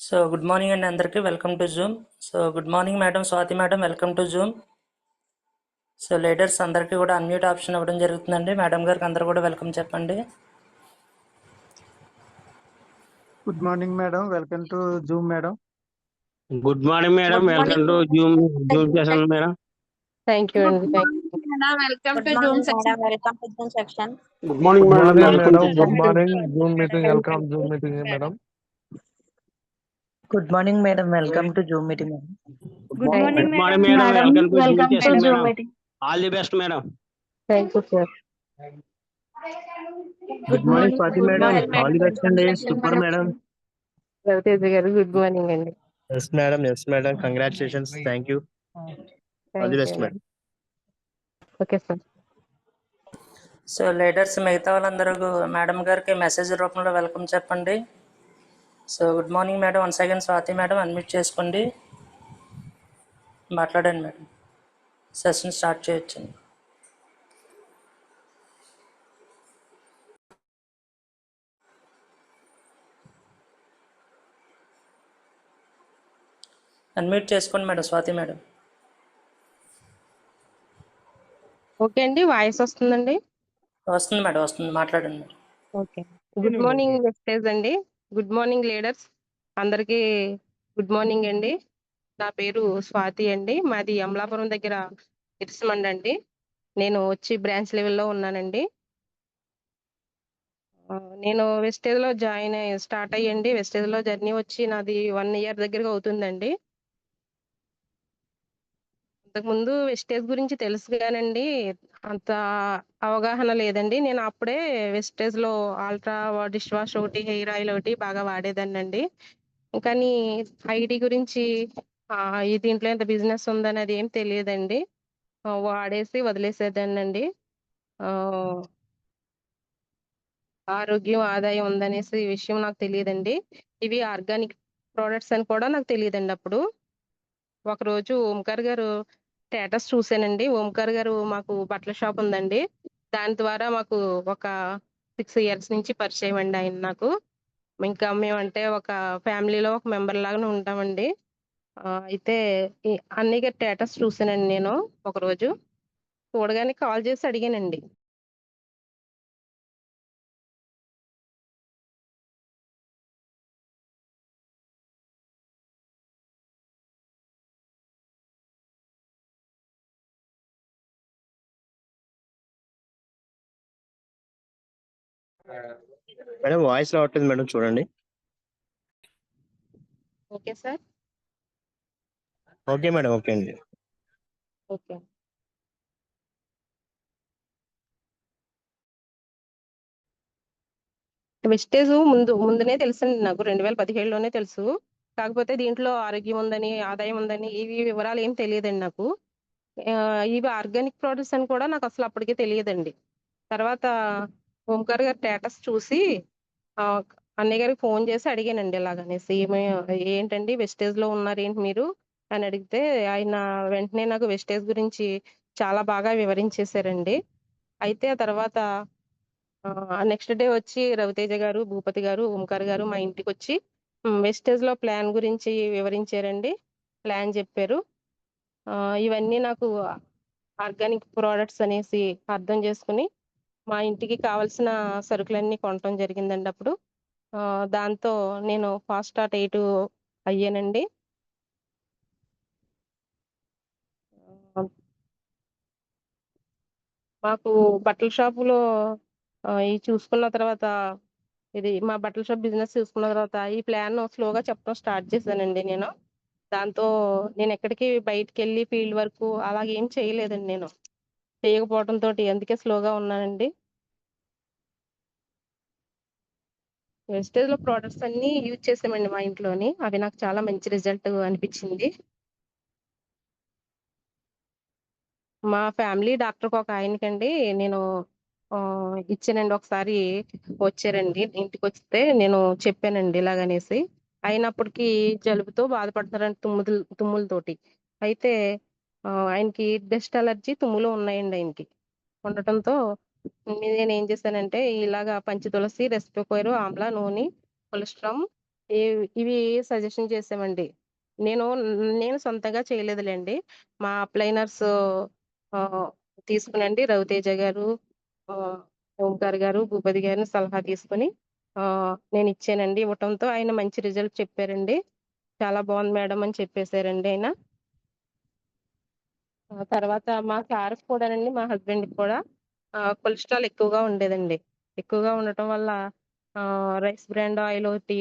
So good morning అండి అందరికీ, welcome to Zoom. So good morning madam, Swathi madam, welcome to Zoom. So leaders అందరికీ కూడా unmute option ఇవ్వడం జరుగుతుందండి. మేడం గారికి అందరూ కూడా వెల్కమ్ చెప్పండి. Good morning madam, welcome to Zoom madam. Good morning madam, welcome to Zoom session madam. Thank you అండి. Welcome to Zoom section. Welcome to Zoom section. Good morning madam, welcome to good morning Zoom meeting welcome Zoom meeting madam. Good morning madam, welcome to Zoom meeting madam. Good morning madam, welcome to Zoom session madam. All the best madam. Thank you sir. Good morning Swathi madam, all the best అండి. Super madam. Raviteja garu good morning అండి. Yes madam, congratulations, thank you, all the best madam. Okay sir. So leaders మిగతా వాళ్ళందరూ madam గారికి message రూపంలో welcome చెప్పండి. So good morning madam, once again Swathi madam unmute చేసుకోండి, మాట్లాడండి madam. Session start చేయొచ్చండి. Unmute చేసుకోండి మేడం, స్వాతి మేడం. ఓకే అండి, వాయిస్ వస్తుందండి? వస్తుంది మేడం, వస్తుంది, మాట్లాడండి మేడం. ఓకే. గుడ్ మార్నింగ్ వెస్టేజ్ అండి. గుడ్ మార్నింగ్ లీడర్స్ అందరికీ గుడ్ మార్నింగ్ అండి. నా పేరు స్వాతి అండి. మాది అమలాపురం దగ్గర ఇరిసిమండ్ అండి. నేను వచ్చి బ్రాంచ్ లెవెల్లో ఉన్నానండి. నేను వెస్టేజ్లో స్టార్ట్ అయ్యండి. వెస్టేజ్లో జర్నీ వచ్చి నాది 1 ఇయర్ దగ్గరగా అవుతుందండి. అంతకుముందు వెస్టేజ్ గురించి తెలుసు కానండి అంత అవగాహన లేదండి. నేను అప్పుడే వెస్టేజ్లో ఆల్ట్రా డిష్ వాష్ ఒకటి, హెయిర్ ఆయిల్ ఒకటి బాగా వాడేదాన్ని అండి. కానీ ఐడి గురించి ఈ దీంట్లో ఎంత బిజినెస్ ఉందనేది ఏం తెలియదండి. వాడేసి వదిలేసేదాన్ని అండి. ఆరోగ్యం, ఆదాయం ఉందనేసి ఈ విషయం నాకు తెలియదండి. ఇవి ఆర్గానిక్ ప్రోడక్ట్స్ అని కూడా నాకు తెలియదండి అప్పుడు. ఒకరోజు ఓంకార్ గారు స్టేటస్ చూసానండి. ఓంకార్ గారు మాకు బట్టల షాప్ ఉందండి. దాని ద్వారా మాకు ఒక 6 ఇయర్స్ నుంచి పరిచయం అండి ఆయన నాకు. ఇంకా మేమంటే ఒక ఫ్యామిలీలో ఒక మెంబర్ లాగానే ఉంటామండి. అయితే అన్నయ్య గారి స్టేటస్ చూసానండి నేను ఒకరోజు. చూడగానే కాల్ చేసి అడిగానండి. మేడం వాయిస్ రావట్లేదు మేడం, చూడండి. Okay sir. Okay madam, okay అండి. ఓకే. వెస్టేజ్ ముందునే తెలుసండి నాకు. 2017లోనే తెలుసు. కాకపోతే దీంట్లో ఆరోగ్యం ఉందని, ఆదాయం ఉందని ఇవి వివరాలు ఏం తెలియదండి నాకు. ఇవి ఆర్గానిక్ ప్రోడక్ట్స్ అని కూడా నాకు అసలు అప్పటికే తెలియదండి. తర్వాత ఓంకార్ గారి స్టేటస్ చూసి అన్నయ్య గారికి ఫోన్ చేసి అడిగానండి ఇలాగనేసి. ఏంటండి వెస్టేజ్లో ఉన్నారేంటి మీరు అని అడిగితే ఆయన వెంటనే నాకు వెస్టేజ్ గురించి చాలా బాగా వివరించేశారండి. అయితే ఆ తర్వాత నెక్స్ట్ డే వచ్చి రవితేజ గారు, భూపతి గారు, ఓంకార్ గారు మా ఇంటికి వచ్చి వెస్టేజ్లో ప్లాన్ గురించి వివరించారండి. ప్లాన్ చెప్పారు. ఇవన్నీ నాకు ఆర్గానిక్ ప్రోడక్ట్స్ అనేసి అర్థం చేసుకుని మా ఇంటికి కావాల్సిన సరుకులన్నీ కొనటం జరిగిందండి అప్పుడు. దాంతో నేను ఫాస్ట్ స్టార్ట్ అయ్యానండి. మాకు బట్టల షాపులో ఇది చూసుకున్న తర్వాత మా బట్టల షాప్ బిజినెస్ చూసుకున్న తర్వాత ఈ ప్లాన్ స్లోగా చెప్పడం స్టార్ట్ చేశానండి నేను. దాంతో నేను ఎక్కడికి బయటికి వెళ్ళి ఫీల్డ్ వర్క్ అలాగేం చేయలేదండి నేను. చేయకపోవడంతో అందుకే స్లోగా ఉన్నానండి. వెస్టేజ్లో ప్రోడక్ట్స్ అన్ని యూజ్ చేసామండి మా ఇంట్లోని. అవి నాకు చాలా మంచి రిజల్ట్ అనిపించింది. మా ఫ్యామిలీ డాక్టర్కి ఒక ఆయనకండి నేను ఇచ్చానండి. ఒకసారి వచ్చారండి ఇంటికి వస్తే నేను చెప్పానండి ఇలాగనేసి. అయినప్పటికీ జలుబుతో బాధపడుతున్నారండి, తుమ్ములతోటి. అయితే ఆయనకి డస్ట్ అలర్జీ, తుమ్ములు ఉన్నాయండి ఆయనకి. ఉండటంతో నేనేం చేశానంటే ఇలాగా పంచతులసి, రెస్పికోర్, ఆమ్లా నూనె, కొలెస్ట్రామ్, ఇవి సజెషన్ చేసామండి. నేను నేను సొంతంగా చేయలేదులేండి. మా అప్లైనర్స్ తీసుకునండి రవితేజ గారు, ఓంకార్ గారు, భూపతి గారిని సలహా తీసుకొని నేను ఇచ్చానండి. ఇవ్వటంతో ఆయన మంచి రిజల్ట్ చెప్పారండి. చాలా బాగుంది మేడం అని చెప్పేశారండి ఆయన. తర్వాత మా సార్‌కి కూడానండి, మా హస్బెండ్‌కి కూడా కొలెస్ట్రాల్ ఎక్కువగా ఉండేదండి. ఎక్కువగా ఉండటం వల్ల రైస్ బ్రాండ్ ఆయిల్ ఒకటి,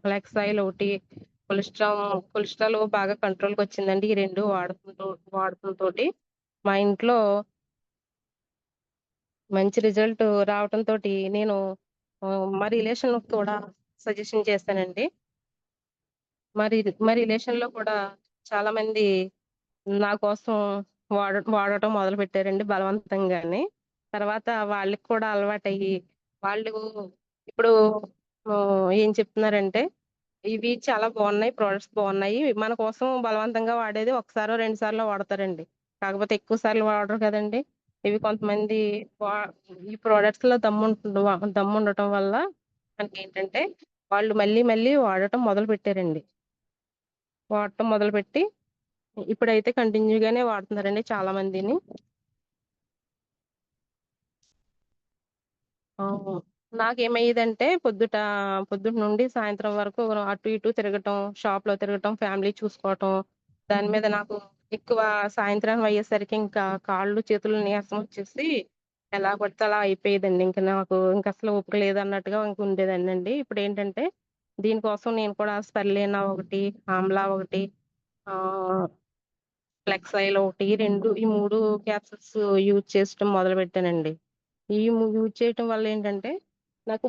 ఫ్లెక్స్ ఆయిల్ ఒకటి, కొలెస్ట్రాల్ బాగా కంట్రోల్‌కి వచ్చిందండి. ఈ 2 వాడకంతోటి మా ఇంట్లో మంచి రిజల్ట్ రావటంతోటి నేను మా రిలేషన్‌కి కూడా సజెషన్ చేశానండి. మా రిలేషన్‌లో కూడా చాలామంది నా కోసం వాడటం మొదలుపెట్టారండి బలవంతంగానే. తర్వాత వాళ్ళకి కూడా అలవాటయ్యి, వాళ్ళు ఇప్పుడు ఏం చెప్తున్నారంటే, "ఇవి చాలా బాగున్నాయి. ప్రొడక్ట్స్ బాగున్నాయి." మన కోసం బలవంతంగా వాడేది ఒకసారో, 2 సార్లో వాడతారండి. కాకపోతే ఎక్కువ సార్లు వాడరు కదండీ! ఇవి కొంతమంది వా ఈ ప్రొడక్ట్స్‌లో దమ్ముండటం వల్ల మనకేంటంటే, వాళ్ళు మళ్ళీ మళ్ళీ వాడటం మొదలుపెట్టారండి. వాడటం మొదలుపెట్టి ఇప్పుడైతే కంటిన్యూగానే వాడుతున్నారండి చాలా మందిని. నాకేమయ్యేదంటే పొద్దుట నుండి సాయంత్రం వరకు అటు ఇటు తిరగటం, షాప్‌లో తిరగటం, ఫ్యామిలీ చూసుకోవటం. దాని మీద నాకు ఎక్కువ సాయంత్రం అయ్యేసరికి ఇంకా కాళ్ళు, చేతులు నీరసం వచ్చేసి ఎలా పడితే అలా అయిపోయేదండి. ఇంకసలు ఓపిక లేదన్నట్టుగా ఇంక ఉండేదాన్నండి. ఇప్పుడేంటంటే దీనికోసం నేను కూడా స్పర్లినా ఒకటి, ఆమ్లా ఒకటి, ఆహ్ ఫ్లెక్స్ ఆయిల్ ఒకటి, ఈ 3 క్యాప్సూల్స్ యూజ్ చేయడం మొదలుపెట్టానండి. యూజ్ చేయటం వల్ల ఏంటంటే, నాకు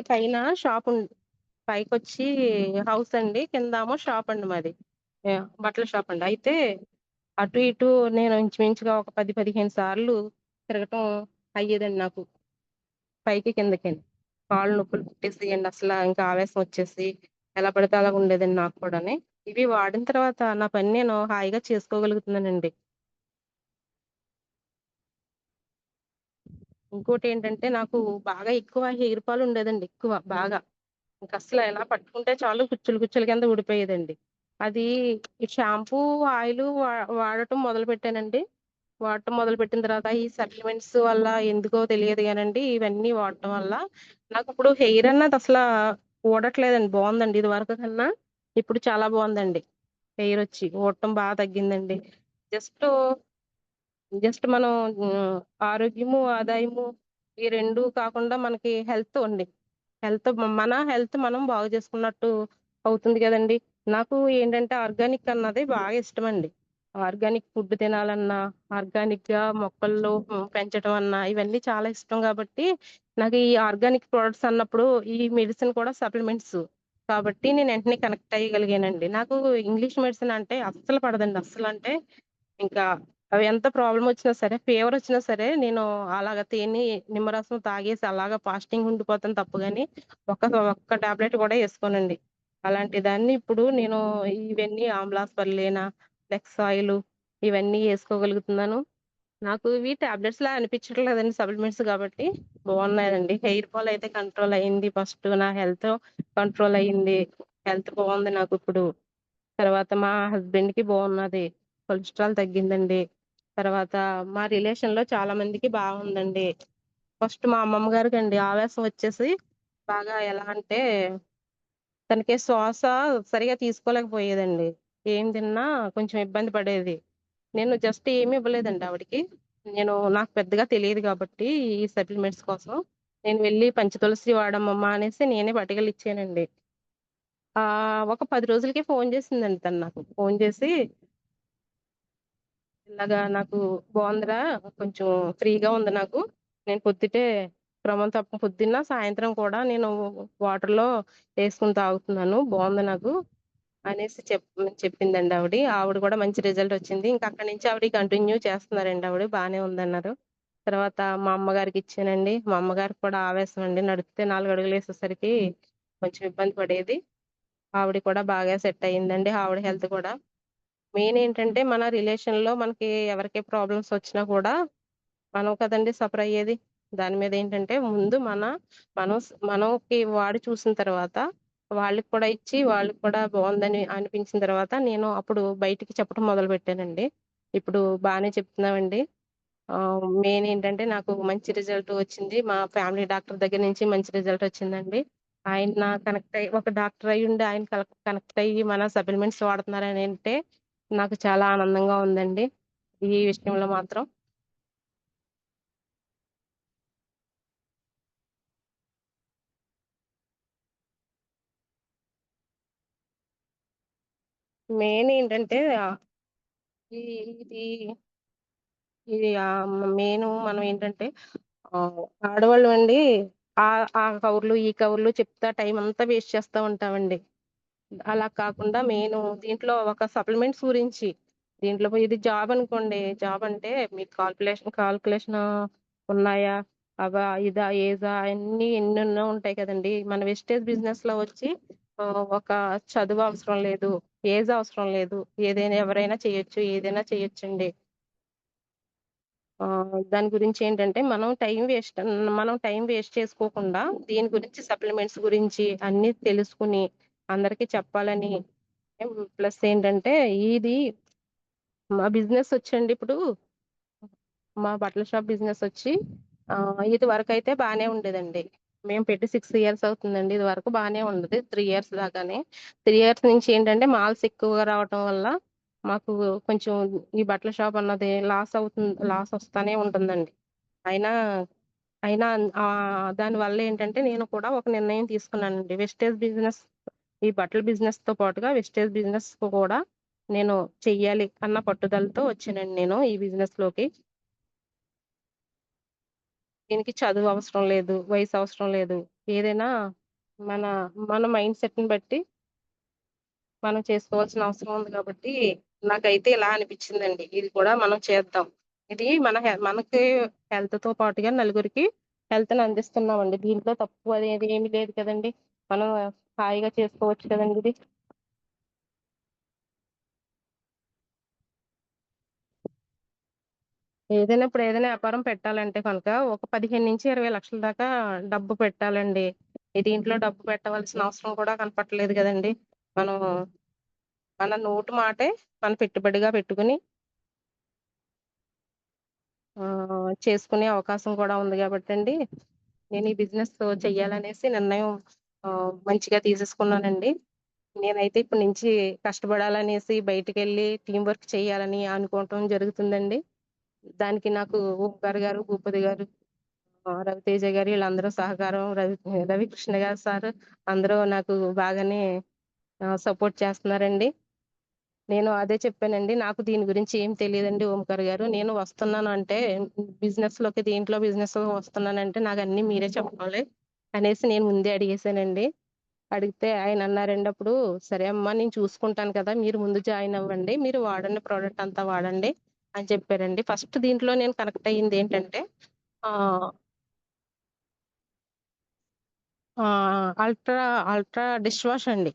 పైన షాప్ ఉంది. పైకొచ్చి హౌస్ అండి. కిందేమో షాప్ అండి మాది. బట్టల షాప్ అండి. అయితే అటు ఇటు నేను ఇంచుమించుగా ఒక 10, 15 సార్లు తిరగటం అయ్యేదండి నాకు. పైకి కిందకిని. కాళ్ళు నొప్పులు పుట్టేసియండి. ఇంకా ఆవేశం వచ్చేసి ఎలా పడితే అలాగ ఉండేదండి నాకు కూడాని. ఇవి వాడిన తర్వాత నా పని నేను హాయిగా చేసుకోగలుగుతున్నానండి. ఇంకోటేంటంటే నాకు బాగా ఎక్కువ హెయిర్ ఫాల్ ఉండేదండి. ఎక్కువ బాగా. ఇంకసల ఎలా పట్టుకుంటే చాలు కుచ్చులు కుచ్చుల కింద ఊడిపోయేదండి. అది ఈ షాంపూ, ఆయిలు వాడటం మొదలుపెట్టానండి. వాడటం మొదలుపెట్టిన తర్వాత ఈ సప్లిమెంట్స్ వల్ల ఎందుకో తెలియదు గానండి, ఇవన్నీ వాడటం వల్ల నాకిప్పుడు హెయిర్ అన్నది ఊడట్లేదండి. బావుందండి. ఇదివరకు కన్నా ఇప్పుడు చాలా బావుందండి. హెయిరొచ్చి ఊడటం తగ్గిందండి. జస్టు జస్ట్ మనం ఆరోగ్యము, ఆదాయము ఈ 2 కాకుండా మనకి హెల్త్ అండి. మన హెల్త్ మనం బాగు చేసుకున్నట్టు అవుతుంది గదండీ! నాకు ఏంటంటే ఆర్గానిక్ అన్నది బాగా ఇష్టమండి. ఆర్గానిక్ ఫుడ్ తినాలన్నా, ఆర్గానిక్‌గా మొక్కల్లో పెంచడం అన్నా ఇవన్నీ చాలా ఇష్టం గాబట్టి, నాకు ఈ ఆర్గానిక్ ప్రొడక్ట్స్ అన్నప్పుడు ఈ మెడిసిన్ కూడా సప్లిమెంట్స్ కాబట్టి నేను వెంటనే కనెక్ట్ అయ్యగలిగానండి. నాకు ఇంగ్లీష్ మెడిసిన్ అంటే అస్సలు పడదండి. అస్సలంటే ఇంకా అవి ఎంత ప్రాబ్లమొచ్చినా సరే, ఫీవరొచ్చినా సరే, నేను అలాగ నిమ్మరసం తాగేసి అలాగా ఫాస్టింగ్ ఉండిపోతాను తప్ప గాని, ఒక్క టాబ్లెట్ కూడా ఏసుకోనండి. అలాంటి దాన్ని ఇప్పుడు నేను ఇవన్నీ ఆమ్లా స్పర్లేనా, ఫ్లెక్స్ ఆయిలు ఇవన్నీ ఏసుకోగలుగుతున్నాను. నాకు ఇవి టాబ్లెట్స్‌లా అనిపించట్లేదండి సప్లిమెంట్స్ గాబట్టి, బావున్నాయండి. హెయిర్ ఫాల్ అయితే కంట్రోల్ అయింది ఫస్ట్. నా హెల్త్ కంట్రోల్ అయింది. హెల్త్ బావుంది నాకిప్పుడు. తర్వాత మా హస్బెండ్‌కి బావున్నది. కొలెస్ట్రాల్ తగ్గిందండి. తర్వాత మా రిలేషన్‌లో చాలా మందికి బావుందండి. ఫస్ట్ మా అమ్మమ్మ గారికండి ఆవేశం వచ్చేసి బాగా ఎలా అంటే తనకి శ్వాస సరిగ్గా తీసుకోలేకపోయేదండి. ఏం తిన్నా కొంచెం ఇబ్బంది పడేది. నేను జస్ట్ ఏమి ఇవ్వలేదండి ఆవిడకి. నాకు పెద్దగా తెలీదు గాబట్టి ఈ సప్లిమెంట్స్ కోసం. నేను వెళ్లి పంచతులసి వాడమ్మమ్మా అనేసి నేనే పట్టుకెళ్ళిచ్చానండి. ఒక 10 రోజులకే ఫోను చేసిందండి తను నాకు. ఫోను చేసి ఇలాగా నాకు బావుందిరా, కొంచెం ఫ్రీగా ఉంది నాకు. నేను క్రమం పొద్దున్న, సాయంత్రం కూడా నేను వాటర్‌లో ఏసుకొని తాగుతున్నాను. బావుంది నాకు అనేసి చెప్పిందండి ఆవిడ. ఆవిడ కూడా మంచి రిజల్ట్ వచ్చింది. ఇంక అక్కడి నుంచి ఆవిడ కంటిన్యూ చేస్తున్నారండి ఆవిడ. బానే ఉందన్నారు. తర్వాత మా అమ్మగారికి ఇచ్చానండి. మా అమ్మగారికి కూడా ఆవేశం అండి. నడిస్తే 4 అడుగులేసేసరికి కొంచెం ఇబ్బంది పడేది. ఆవిడ కూడా బాగా సెట్ అయిందండి. ఆవిడ హెల్త్ కూడా. మెయిన్ ఏంటంటే మన రిలేషన్‌లో మనకి ఎవరికి ప్రాబ్లమ్స్ వచ్చినా కూడా మనం కదండీ సఫర్ అయ్యేది. దాని మీద ఏంటంటే ముందు మనకి వాడి చూసిన తర్వాత వాళ్ళకి కూడా ఇచ్చి వాళ్ళకి కూడా బాగుందని అనిపించిన తర్వాత నేను అప్పుడు బయటికి చెప్పడం మొదలు పెట్టానండి. ఇప్పుడు బాగానే చెప్తున్నామండి. మెయిన్ ఏంటంటే నాకు మంచి రిజల్ట్ వచ్చింది. మా ఫ్యామిలీ డాక్టర్ దగ్గర నుంచి మంచి రిజల్ట్ వచ్చిందండి. ఆయన కనెక్ట్ అయ్యి ఒక డాక్టర్ అయ్యుండి ఆయన కనెక్ట్ అయ్యి మన సప్లిమెంట్స్ వాడుతున్నారని అంటే నాకు చాలా ఆనందంగా ఉందండి. ఈ విషయంలో మాత్రం. మెయిన్ ఏంటంటే ఈ ఇది ఇది మెయిన్ మనం ఏంటంటే ఆడవాళ్ళు అండి ఆ ఆ కవర్లు ఈ కవర్లు చెప్తా టైం అంతా వేస్ట్ చేస్తా ఉంటామండి. అలా కాకుండా మెయిన్ దీంట్లో ఒక సప్లిమెంట్స్ గురించి దీంట్లో ఇది జాబ్ అనుకోండి. జాబ్ అంటే మీకు కాల్కులేషన్ ఉన్నాయా, అవా ఇదా ఏజా అన్ని ఎన్నెన్నో ఉంటాయి కదండి. మన వెస్టేజ్ బిజినెస్ లో వచ్చి ఒక చదువు అవసరం లేదు, ఏజ్ అవసరం లేదు, ఏదైనా ఎవరైనా చేయొచ్చు, ఏదైనా చేయొచ్చండి. దాని గురించి ఏంటంటే మనం టైం వేస్ట్ చేసుకోకుండా దీని గురించి సప్లిమెంట్స్ గురించి అన్ని తెలుసుకుని అందరికీ చెప్పాలని. ప్లస్ ఏంటంటే ఇది మా బిజినెస్ వచ్చండి ఇప్పుడు మా బట్టల షాప్ బిజినెస్ వచ్చి ఇది వరకు అయితే బాగానే ఉండేదండి. మేము పెట్టి 6 ఇయర్స్ అవుతుందండి. ఇది వరకు బాగానే ఉండదు 3 ఇయర్స్ దాకానే. 3 ఇయర్స్ నుంచి ఏంటంటే మాల్స్ ఎక్కువగా రావటం వల్ల మాకు కొంచెం ఈ బట్టల షాప్ అన్నది లాస్ వస్తానే ఉంటుందండి. అయినా అయినా దానివల్ల ఏంటంటే నేను కూడా ఒక నిర్ణయం తీసుకున్నానండి. ఈ బట్టల బిజినెస్ తో పాటుగా వెస్టేజ్ బిజినెస్ కూడా నేను చెయ్యాలి అన్న పట్టుదలతో వచ్చానండి నేను ఈ బిజినెస్ లోకి. దీనికి చదువు అవసరం లేదు, వయసు అవసరం లేదు. ఏదైనా మన మన మైండ్ సెట్ ని బట్టి మనం చేసుకోవాల్సిన అవసరం ఉంది కాబట్టి నాకైతే ఇలా అనిపించిందండి. ఇది కూడా మనం చేద్దాం. ఇది మనకి హెల్త్ తో పాటుగా నలుగురికి హెల్త్ ని అందిస్తున్నామండి. దీంట్లో తప్పు అనేది ఏమీ లేదు కదండి. మనం హాయిగా చేసుకోవచ్చు కదండి ఇది. ఇప్పుడు ఏదైనా వ్యాపారం పెట్టాలంటే కనుక ఒక 15 నుంచి 20 లక్షల దాకా డబ్బు పెట్టాలండి. దీంట్లో డబ్బు పెట్టవలసిన అవసరం కూడా కనపట్లేదు కదండి. మనం మన నోటు మాటే మన పెట్టుబడిగా పెట్టుకుని చేసుకునే అవకాశం కూడా ఉంది కాబట్టి అండి నేను ఈ బిజినెస్ చెయ్యాలనేసి నిర్ణయం మంచిగా తీసేసుకున్నానండి. నేనైతే ఇప్పటి నుంచి కష్టపడాలనేసి బయటికి వెళ్ళి టీం వర్క్ చేయాలని అనుకోవటం జరుగుతుందండి. దానికి నాకు ఓంకార్ గారు, భూపతి గారు, రవితేజ గారు వీళ్ళందరూ సహకారం, రవికృష్ణ గారు సార్ అందరూ నాకు బాగానే సపోర్ట్ చేస్తున్నారండి. నేను అదే చెప్పానండి. నాకు దీని గురించి ఏం తెలియదండి ఓంకార్ గారు. నేను వస్తున్నాను అంటే దీంట్లో బిజినెస్ వస్తున్నానంటే నాకు అన్ని మీరే చెప్పాలి అనేసి నేను ముందే అడిగేశానండి. అడిగితే ఆయన అన్నారండి అప్పుడు, సరే అమ్మా నేను చూసుకుంటాను కదా, మీరు ముందు జాయిన్ అవ్వండి, మీరు వాడండి, ప్రోడక్ట్ అంతా వాడండి అని చెప్పారండి. ఫస్ట్ దీంట్లో నేను కనెక్ట్ అయ్యింది ఏంటంటే అల్ట్రా అల్ట్రా డిష్ వాష్ అండి.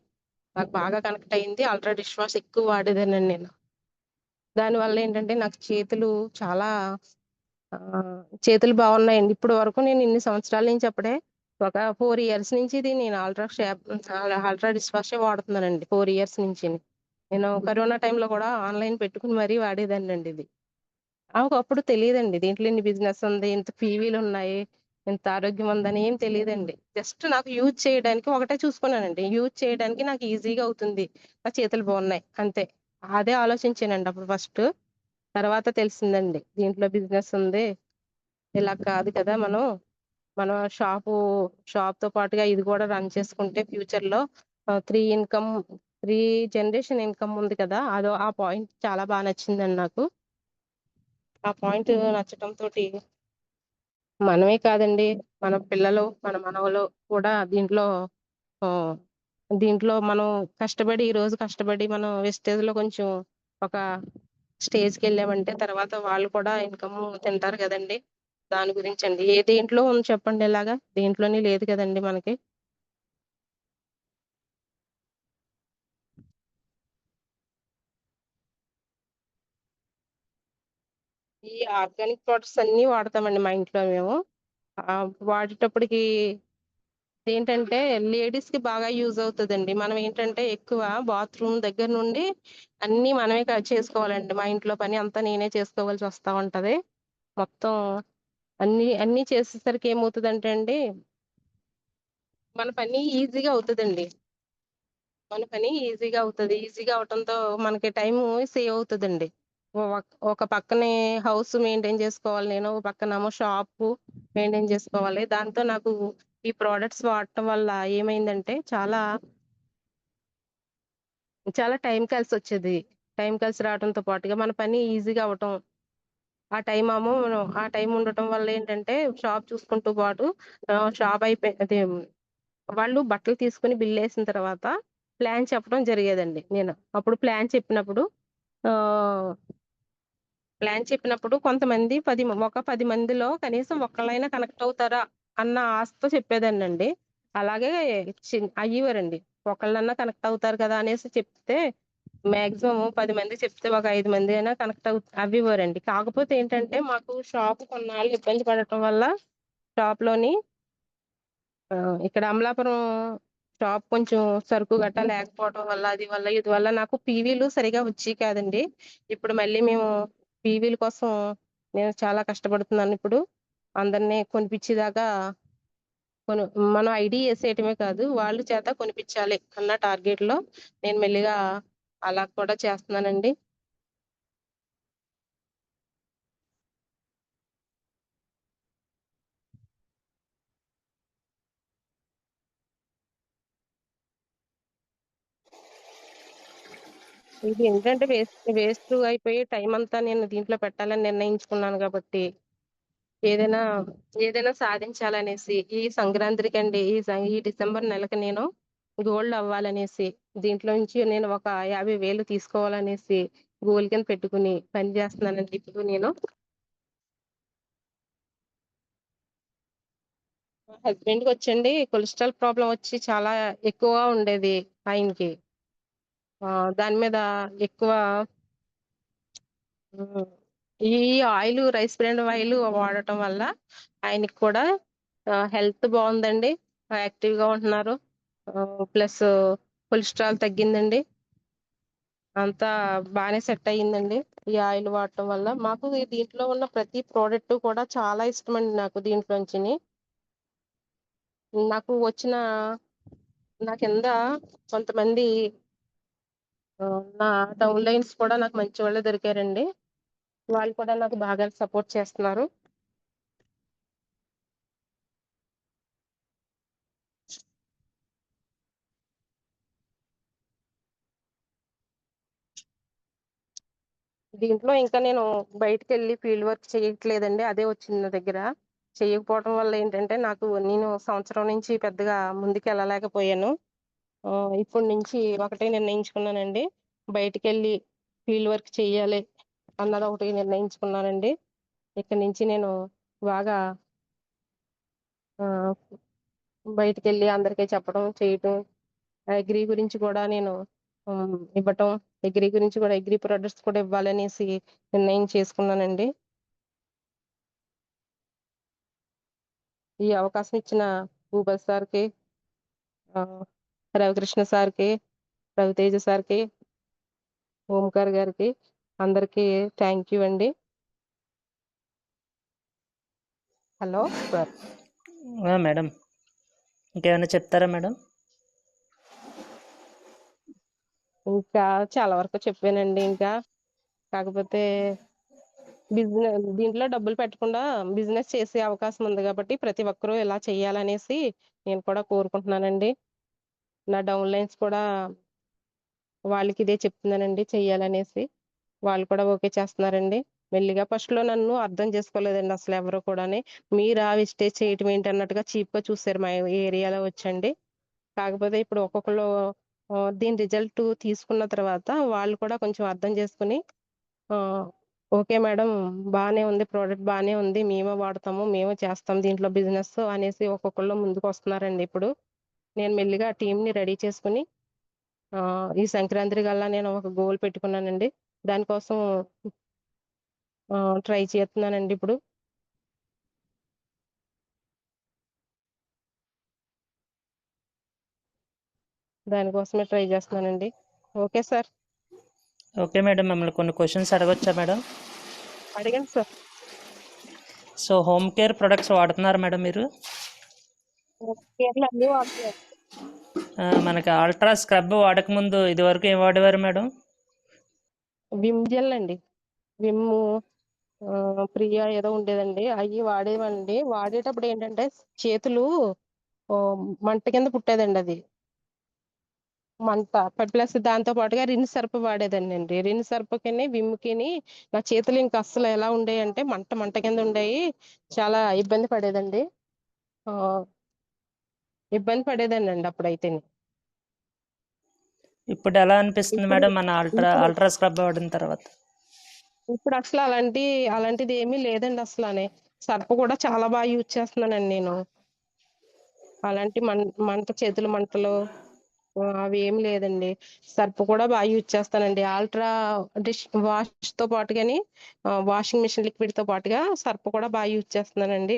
నాకు బాగా కనెక్ట్ అయ్యింది. అల్ట్రా డిష్ వాష్ ఎక్కువ వాడేదానండి నేను. దానివల్ల ఏంటంటే నాకు చాలా చేతులు బాగున్నాయండి. ఇప్పుడు వరకు నేను ఇన్ని సంవత్సరాల నుంచి ఒక 4 ఇయర్స్ నుంచి ఇది నేను అల్ట్రా డిష్ వాషే వాడుతున్నానండి. 4 ఇయర్స్ నుంచి నేను కరోనా టైంలో కూడా ఆన్లైన్ పెట్టుకుని మరీ వాడేదాన్ని అండి ఇది. అప్పుడు తెలియదండి దీంట్లో ఇన్ని బిజినెస్ ఉంది, ఇంత పీవీలు ఉన్నాయి, ఇంత ఆరోగ్యం ఉందని ఏం తెలియదండి. జస్ట్ నాకు యూజ్ చేయడానికి ఒకటే చూసుకున్నానండి. యూజ్ చేయడానికి నాకు ఈజీగా అవుతుంది, నా చేతులు బాగున్నాయి అంతే. అదే ఆలోచించానండి అప్పుడు ఫస్ట్. తర్వాత తెలిసిందండి దీంట్లో బిజినెస్ ఉంది, ఇలా కాదు కదా. మన షాప్ తో పాటుగా ఇది కూడా రన్ చేసుకుంటే ఫ్యూచర్ లో 3 జనరేషన్ ఇన్కమ్ ఉంది కదా. ఆ పాయింట్ చాలా బాగా నచ్చిందండి నాకు. ఆ పాయింట్ నచ్చటం తోటి మనమే కాదండి, మన పిల్లలు, మన మనవలు కూడా ఆ, దీంట్లో మనం ఈ రోజు కష్టపడి మనం వెస్టేజ్ లో కొంచెం ఒక స్టేజ్కి వెళ్ళామంటే తర్వాత వాళ్ళు కూడా ఇన్కమ్ తింటారు కదండి. దాని గురించి అండి. దేంట్లో ఉంది చెప్పండి, ఇలాగా దేంట్లోనే లేదు కదండి మనకి. ఈ ఆర్గానిక్ ప్రొడక్ట్స్ అన్ని వాడతామండి మా ఇంట్లో మేము. వాడేటప్పటికి ఏంటంటే లేడీస్‌కి బాగా యూజ్ అవుతదండి. మనం ఏంటంటే ఎక్కువ బాత్రూమ్ దగ్గర నుండి అన్నీ మనమే చేసుకోవాలండి. మా ఇంట్లో పని అంతా నేనే చేసుకోవాల్సి వస్తా ఉంటది. మొత్తం అన్నీ చేసేసరికి ఏమవుతదంటే అండి, మన పని ఈజీగా అవుతదండి. మన పని ఈజీగా అవుతది. ఈజీగా అవటంతో మనకి టైము సేవ్ అవుతదండి. ఒక పక్కనే హౌస్ మెయింటైన్ చేసుకోవాలి నేను. ఒక పక్కనేమో షాపు మెయింటైన్ చేసుకోవాలి. దాంతో నాకు ఈ ప్రొడక్ట్స్ వాడటం వల్ల ఏమైందంటే చాలా టైం కలిసొచ్చేది. టైం కలిసి రావడంతో పాటుగా మన పని ఈజీగా అవ్వటం. ఆ టైం ఉండటం వల్ల ఏంటంటే షాప్ చూసుకుంటూ పాటు షాప్ అదే వాళ్ళు బట్టలు తీసుకొని బిల్లేసిన తర్వాత ప్లాన్ చెప్పడం జరిగేదండి నేను. అప్పుడు ఆహ్, ప్లాన్ చెప్పినప్పుడు కొంతమంది ఒక 10 మందిలో కనీసం ఒక్కళ్ళైనా కనెక్ట్ అవుతారా అన్న ఆశతో చెప్పేదాన్నండి. అలాగే అయ్యేవారండి. ఒకళ్ళన్నా కనెక్ట్ అవుతారు కదా అనేసి చెప్తే మాక్సిమం 10 మందికి చెప్తే ఒక 5 మంది అయినా కనెక్ట్ అవ్వేవారండి. కాకపోతే ఏంటంటే మాకు షాప్ కొన్నాళ్ళు ఇబ్బంది పడటం వల్ల షాప్‌లోని ఇక్కడ అమలాపురం షాప్ కొంచెం సరుకు గట్టా లేకపోవడం వల్ల, ఇది వల్ల నాకు పీవీలు సరిగా వచ్చేయి కాదండి. ఇప్పుడు మళ్ళీ మేము పీవీల కోసం నేను చాలా కష్టపడుతున్నానిప్పుడు. అందరిని కొనిపిచ్చేదాకా కొను మనం ఐడీ యేసేయటమే కాదు, వాళ్ళు చేత కొనిపిచ్చాలి అన్న టార్గెట్‌లో నేను మెల్లిగా అలా కూడా చేస్తున్నానండి. ఇది ఏంటంటే వేస్ట్ అయిపోయి టైమంతా నేను దీంట్లో పెట్టాలని నిర్ణయించుకున్నాను గాబట్టి ఏదైనా, ఏదైనా సాధించాలనేసి ఈ సంక్రాంతికండి ఈ డిసెంబర్ నెలకి నేను గోల్డ్ అవ్వాలనేసి, దీంట్లో నుంచి నేను ఒక 50,000 తీసుకోవాలనేసి గోల్ కింద పెట్టుకుని పని చేస్తున్నానండి ఇప్పుడు నేను. మా హస్బెండ్‌కొచ్చండి కొలెస్ట్రాల్ ప్రాబ్లమ్ వచ్చి చాలా ఎక్కువగా ఉండేది ఆయనకి. దాని మీద ఎక్కువ హ్మ్. ఈ రైస్ బ్రాన్ ఆయిల్ వాడటం వల్ల ఆయనకి కూడా హెల్త్ బావుందండి. యాక్టివ్‌గా ఉంటున్నారు. ప్లస్ కొలెస్ట్రాల్ తగ్గిందండి. అంతా బానే సెట్ అయ్యిందండి. ఈ ఆయిల్ వాడటం వల్ల. మాకు దీంట్లో ఉన్న ప్రతి ప్రోడక్ట్ కూడా చాలా ఇష్టమండి నాకు దీంట్లోంచిని. నాకు వచ్చిన నా కింద కొంతమంది నా డౌన్‌లైన్స్ కూడా నాకు మంచివాళ్ళే దొరికారండి. వాళ్ళు కూడా నాకు బాగా సపోర్ట్ చేస్తున్నారు. దీంట్లో ఇంకా నేను బయటికెళ్ళి ఫీల్డ్ వర్క్ చేయట్లేదండి. అదే వచ్చింది నా దగ్గర. చేయకపోవడం వల్ల ఏంటంటే నేను సంవత్సరం నుంచి పెద్దగా ముందుకెళ్ళలేకపోయాను. ఇప్పటి నుంచి ఒకటే నిర్ణయించుకున్నానండి. బయటికెళ్ళి ఫీల్డ్ వర్క్ చెయ్యాలి అన్నది ఒకటి నిర్ణయించుకున్నానండి. ఇక్కడి నుంచి నేను బాగా ఆహ్, బయటికెళ్ళి అందరికీ చెప్పడం, చేయటం, అగ్రి గురించి కూడా నేను ఇవ్వటం, అగ్రి ప్రొడక్ట్స్ కూడా ఇవ్వాలనేసి నిర్ణయం చేసుకున్నానండి. ఈ అవకాశం ఇచ్చిన భూపతి సార్‌కి, ఆహ్, రవికృష్ణ సార్‌కి, రవితేజ సార్‌కి, ఓంకార్ గారికి అందరికీ థ్యాంక్ యూ అండి. హలో! సార్. మేడం ఇంకేమైనా చెప్తారా మేడం? ఇంకా చాలా వరకు చెప్పానండి ఇంకా. కాకపోతే దీంట్లో డబ్బులు పెట్టకుండా బిజినెస్ చేసే అవకాశం ఉంది గాబట్టి ప్రతి ఒక్కరూ ఇలా చేయాలనేసి నేను కూడా కోరుకుంటున్నానండి. నా డౌన్‌లైన్స్ కూడా వాళ్ళకి ఇదే చెప్తున్నానండి చెయ్యాలనేసి. వాళ్ళు కూడా ఓకే చేస్తున్నారండి. మెల్లిగా ఫస్ట్‌లో నన్ను అర్థం చేసుకోలేదండి అసలెవరు కూడాని. మీరా వెస్టేజ్ చేయటం ఏంటి అన్నట్టుగా చీప్‌గా చూసారు మా ఏరియాలో వచ్చండి. కాకపోతే ఇప్పుడు ఒక్కొక్కళ్ళు దీని రిజల్ట్ తీసుకున్న తర్వాత వాళ్ళు కూడా కొంచెం అర్థం చేసుకొని ఆహ్, ఓకే మేడం బానే ఉంది. ప్రొడక్ట్ బానే ఉంది. మేమే వాడతాము. మేమే చేస్తాం దీంట్లో బిజినెస్ అనేసి ఒక్కొక్కళ్ళు ముందుకొస్తున్నారండి ఇప్పుడు. నేను మెల్లిగా టీమ్‌ని రెడీ చేసుకొని ఈ సంక్రాంతి కల్లా నేను ఒక గోల్ పెట్టుకున్నానండి. దానికోసం ట్రై చేస్తున్నానండి ఇప్పుడు. దానికోసమే ట్రై చేస్తున్నానండి. Okay sir. ఓకే మేడం, మిమ్మల్ని కొన్ని క్వశ్చన్స్ అడగొచ్చా మేడం? అడిగాను sir. So home care products వాడుతున్నారు మేడం మీరు? కేర్లు అన్నీ వాడుతున్నాను. మనకి అల్ట్రా స్క్రబ్ వాడకముందు ఇదివరకు ఏం వాడేవారు మేడం? విమ్ జెల్ అండి. విమ్ ప్రియా ఏదో ఉండేదండి, అవి వాడేవండి. వాడేటప్పుడు ఏంటంటే చేతులు మంట కింద పుట్టేదండి. అది మంట ప్లస్ దాంతో పాటుగా రిన్ సర్ప్ వాడేదాన్ని అండి. రిన్ సర్ప్కిని విమ్కిని నా చేతులు ఇంకా అస్సలు ఎలా ఉండేయంటే మంట మంట కింద ఉండేవి. చాలా ఇబ్బంది పడేదండి. ఆ, ఇబ్బంది పడేదాన్ని అండి అప్పుడైతే. ఇప్పుడు ఎలా అనిపిస్తుంది ఇప్పుడు మేడం మన ఇప్పుడు అల్ట్రా స్క్రబ్ వాడిన తర్వాత? ఇప్పుడు అసలు అలాంటిది ఏమీ లేదండి. అసలు సర్ప్ కూడా చాలా బాగా యూజ్ చేస్తున్నానండి నేను. అలాంటి మంట చేతుల మంటలు అవి ఏం లేదండి. సర్ప్ కూడా బాగా యూజ్ చేస్తానండి. అల్ట్రా డిష్ వాష్ తో పాటుగాని వాషింగ్ మిషన్ లిక్విడ్ తో పాటుగా సర్ప్ కూడా బాగా యూజ్ చేస్తున్నానండి.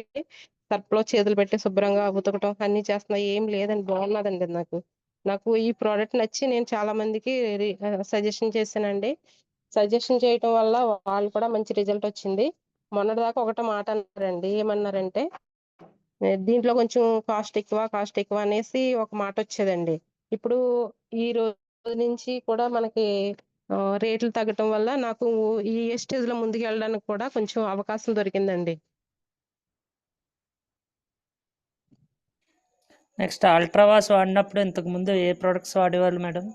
సర్ప్ లో చేతులు పెట్టి శుభ్రంగా ఉతకటం అన్ని చేస్తున్నా, ఏం లేదండి, బాగున్నదండి. నాకు ఈ ప్రోడక్ట్ నచ్చి నేను చాలా మందికి సజెషన్ చేశానండి. సజెషన్ చేయటం వల్ల వాళ్ళు కూడా మంచి రిజల్ట్ వచ్చింది. మొన్నటిదాకా ఒకటే మాట అన్నారండి. ఏమన్నారంటే దీంట్లో కొంచెం కాస్ట్ ఎక్కువ అనేసి ఒక మాట వచ్చేదండి. ఇప్పుడు ఈ రోజు నుంచి కూడా మనకి రేట్లు తగ్గటం వల్ల నాకు ఈ స్టేజ్ లో ముందుకు వెళ్ళడానికి కూడా కొంచెం అవకాశం దొరికిందండి. నెక్స్ట్ అల్ట్రా వాష్ వాడినప్పుడు ఇంతకు ముందు ఏ ప్రొడక్ట్స్ వాడేవాళ్ళు మేడం?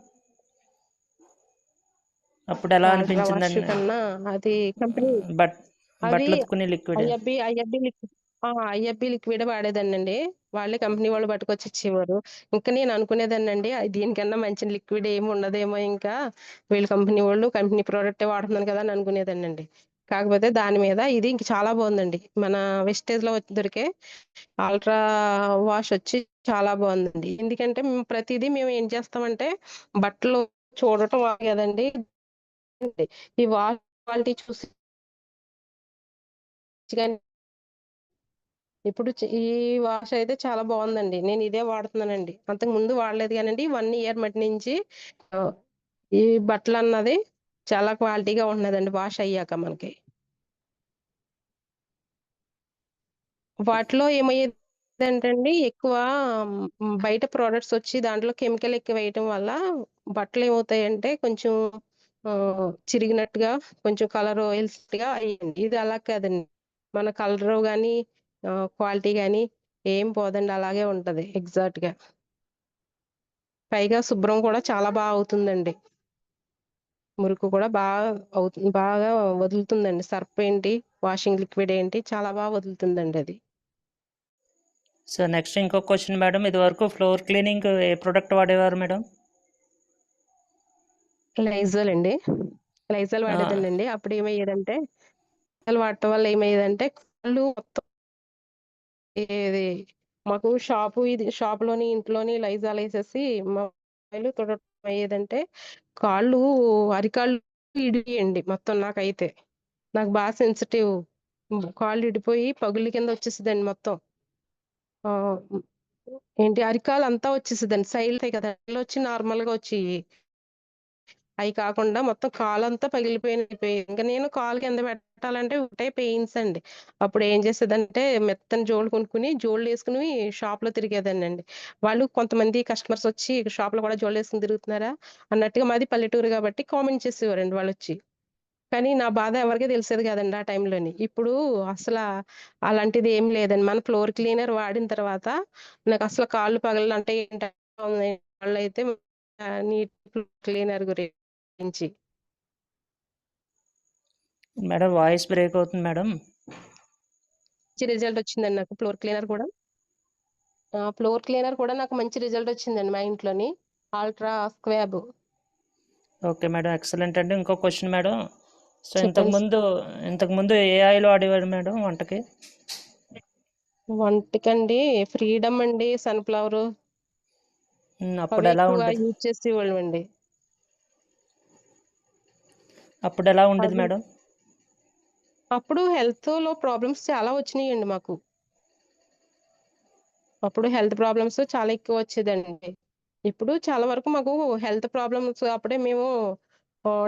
అప్పుడు ఎలా అల్ట్రా వాష్ అనిపించిందండి? కన్నా అది కంపెనీ అవి బట్టలు ఉతుకునే లిక్విడ్. ఐఎఫ్బి లిక్విడ్ వాడేదాన్నండి. వాళ్ళే కంపెనీ వాళ్ళు పట్టుకొచ్చి ఇచ్చేవారు. ఇంకా నేను అనుకునేదాన్నండి దీనికన్నా మంచి లిక్విడ్ ఏమి ఉండదేమో, ఇంకా వీళ్ళు కంపెనీ ప్రోడక్ట్ వాడుతున్నాను కదా అని అనుకునేదాన్నండి. కాకపోతే దాని మీద ఇది ఇంక చాలా బాగుందండి. మన వెస్టేజ్ లో దొరికే అల్ట్రా వాష్ వచ్చి చాలా బాగుందండి. ఎందుకంటే మేము ఏం చేస్తామంటే బట్టలు చూడటం కదండి, ఈ వాష్ క్వాలిటీ చూసి కానీ ఇప్పుడు ఈ వాష్ అయితే చాలా బాగుందండి. నేను ఇదే వాడుతున్నానండి. అంతకు ముందు వాడలేదు కానండి 1 ఇయర్ మట్టి నుంచి ఆ, ఈ బట్టలు అన్నది చాలా క్వాలిటీగా ఉన్నదండి వాష్ అయ్యాక మనకి. వాటిలో ఏమయ్యేదంటే ఎక్కువ బయట ప్రోడక్ట్స్ వచ్చి దాంట్లో కెమికల్ ఎక్కువ వేయటం వల్ల బట్టలు ఏమవుతాయంటే కొంచెం చిరిగినట్టుగా, కొంచెం కలర్ గా అయ్యింది. ఇది అలా కాదండి. మన కలర్ కానీ క్వాలిటీ కానీ ఏం పోదండి, అలాగే ఉంటది ఎగ్జాక్ట్ గా. పైగా శుభ్రం కూడా చాలా బాగా అవుతుందండి. మురికి కూడా బాగా వదులుతుందండి. సర్ఫ్ ఏంటి, వాషింగ్ లిక్విడ్ ఏంటి, చాలా బాగా వదులుతుందండి అది. సో నెక్స్ట్ ఇంకో క్వశ్చన్ మేడం, ఇది వరకు ఫ్లోర్ క్లీనింగ్ ఏ ప్రొడక్ట్ వాడేవారు మేడం? లైజాల్ అండి. లైజాల్ వాడేదండి. అప్పుడు ఏమయ్యేదంటే వాడటం వల్ల ఏమయ్యేదంటే కాళ్ళు మొత్తం ఇది మాకు షాపులోని ఇంట్లోని లైజాల్ వేసేసి మొబైల్ తొడటం అయ్యేదంటే కాళ్ళు అరికాళ్ళు ఇడియండి మొత్తం. నాకు బాగా సెన్సిటివ్, కాళ్ళు ఇడిపోయి పగులు కింద వచ్చేసిందండి మొత్తం. ఆ ఏంటి అరికాలు అంతా వచ్చేసిందండి. సైడ్ కదా వచ్చి నార్మల్ గా వచ్చి, అవి కాకుండా మొత్తం కాలంతా పగిలిపోయినాయి. ఇంకా నేను కాలు కింద పెట్టాలంటే ఒకటే పెయిన్స్ అండి. అప్పుడు ఏం చేసేదంటే మెత్తని జోళ్ళు కొనుక్కుని జోళ్ళు వేసుకుని షాప్ లో తిరిగేదాన్ని అండి. వాళ్ళు కొంతమంది కస్టమర్స్ వచ్చి షాప్ లో కూడా జోళ్ళు వేసుకుని తిరుగుతున్నారా అన్నట్టుగా, మాది పల్లెటూరు కాబట్టి కామెంట్ చేసేవారండి వాళ్ళు వచ్చి. కానీ నా బాధ ఎవరికీ తెలిసేది కాదండి ఆ టైంలోని. ఇప్పుడు అసలు అలాంటిది ఏం లేదండి. మన ఫ్లోర్ క్లీనర్ వాడిన తర్వాత నాకు అసలు కాళ్ళు పగలంటే ఏంటి, వాళ్ళు అయితే నీట్ క్లీనర్ గురించి. మేడం వాయిస్ బ్రేక్ అవుతుంది మేడం. మంచి రిజల్ట్ వచ్చిందండి నాకు ఫ్లోర్ క్లీనర్ కూడా నాకు మంచి రిజల్ట్ వచ్చిందండి మా ఇంట్లోని. Ultra Schwab. Okay madam, excellent అండి. ఇంకో క్వశ్చన్ మేడం, సో చెప్పండి. ఇంతకుముందు ఏ ఆయిల్ వాడేవాడు మేడం వంటకి? వంటకండి ఫ్రీడమ్ అండి, సన్ఫ్లవర్ అప్పుడు అవే ఎలా ఎక్కువగా ఉండేది? యూజ్ చేసేవాళ్ళం అండి. అప్పుడు ఎలా ఉండేది అది మేడం? అప్పుడు హెల్త్ లో ప్రాబ్లమ్స్ చాలా వచ్చినాయండి మాకు. అప్పుడు హెల్త్ ప్రాబ్లమ్స్ చాలా ఎక్కువ వచ్చేదండి. ఇప్పుడు చాలా వరకు మాకు హెల్త్ ప్రాబ్లమ్స్ అప్పుడే మేము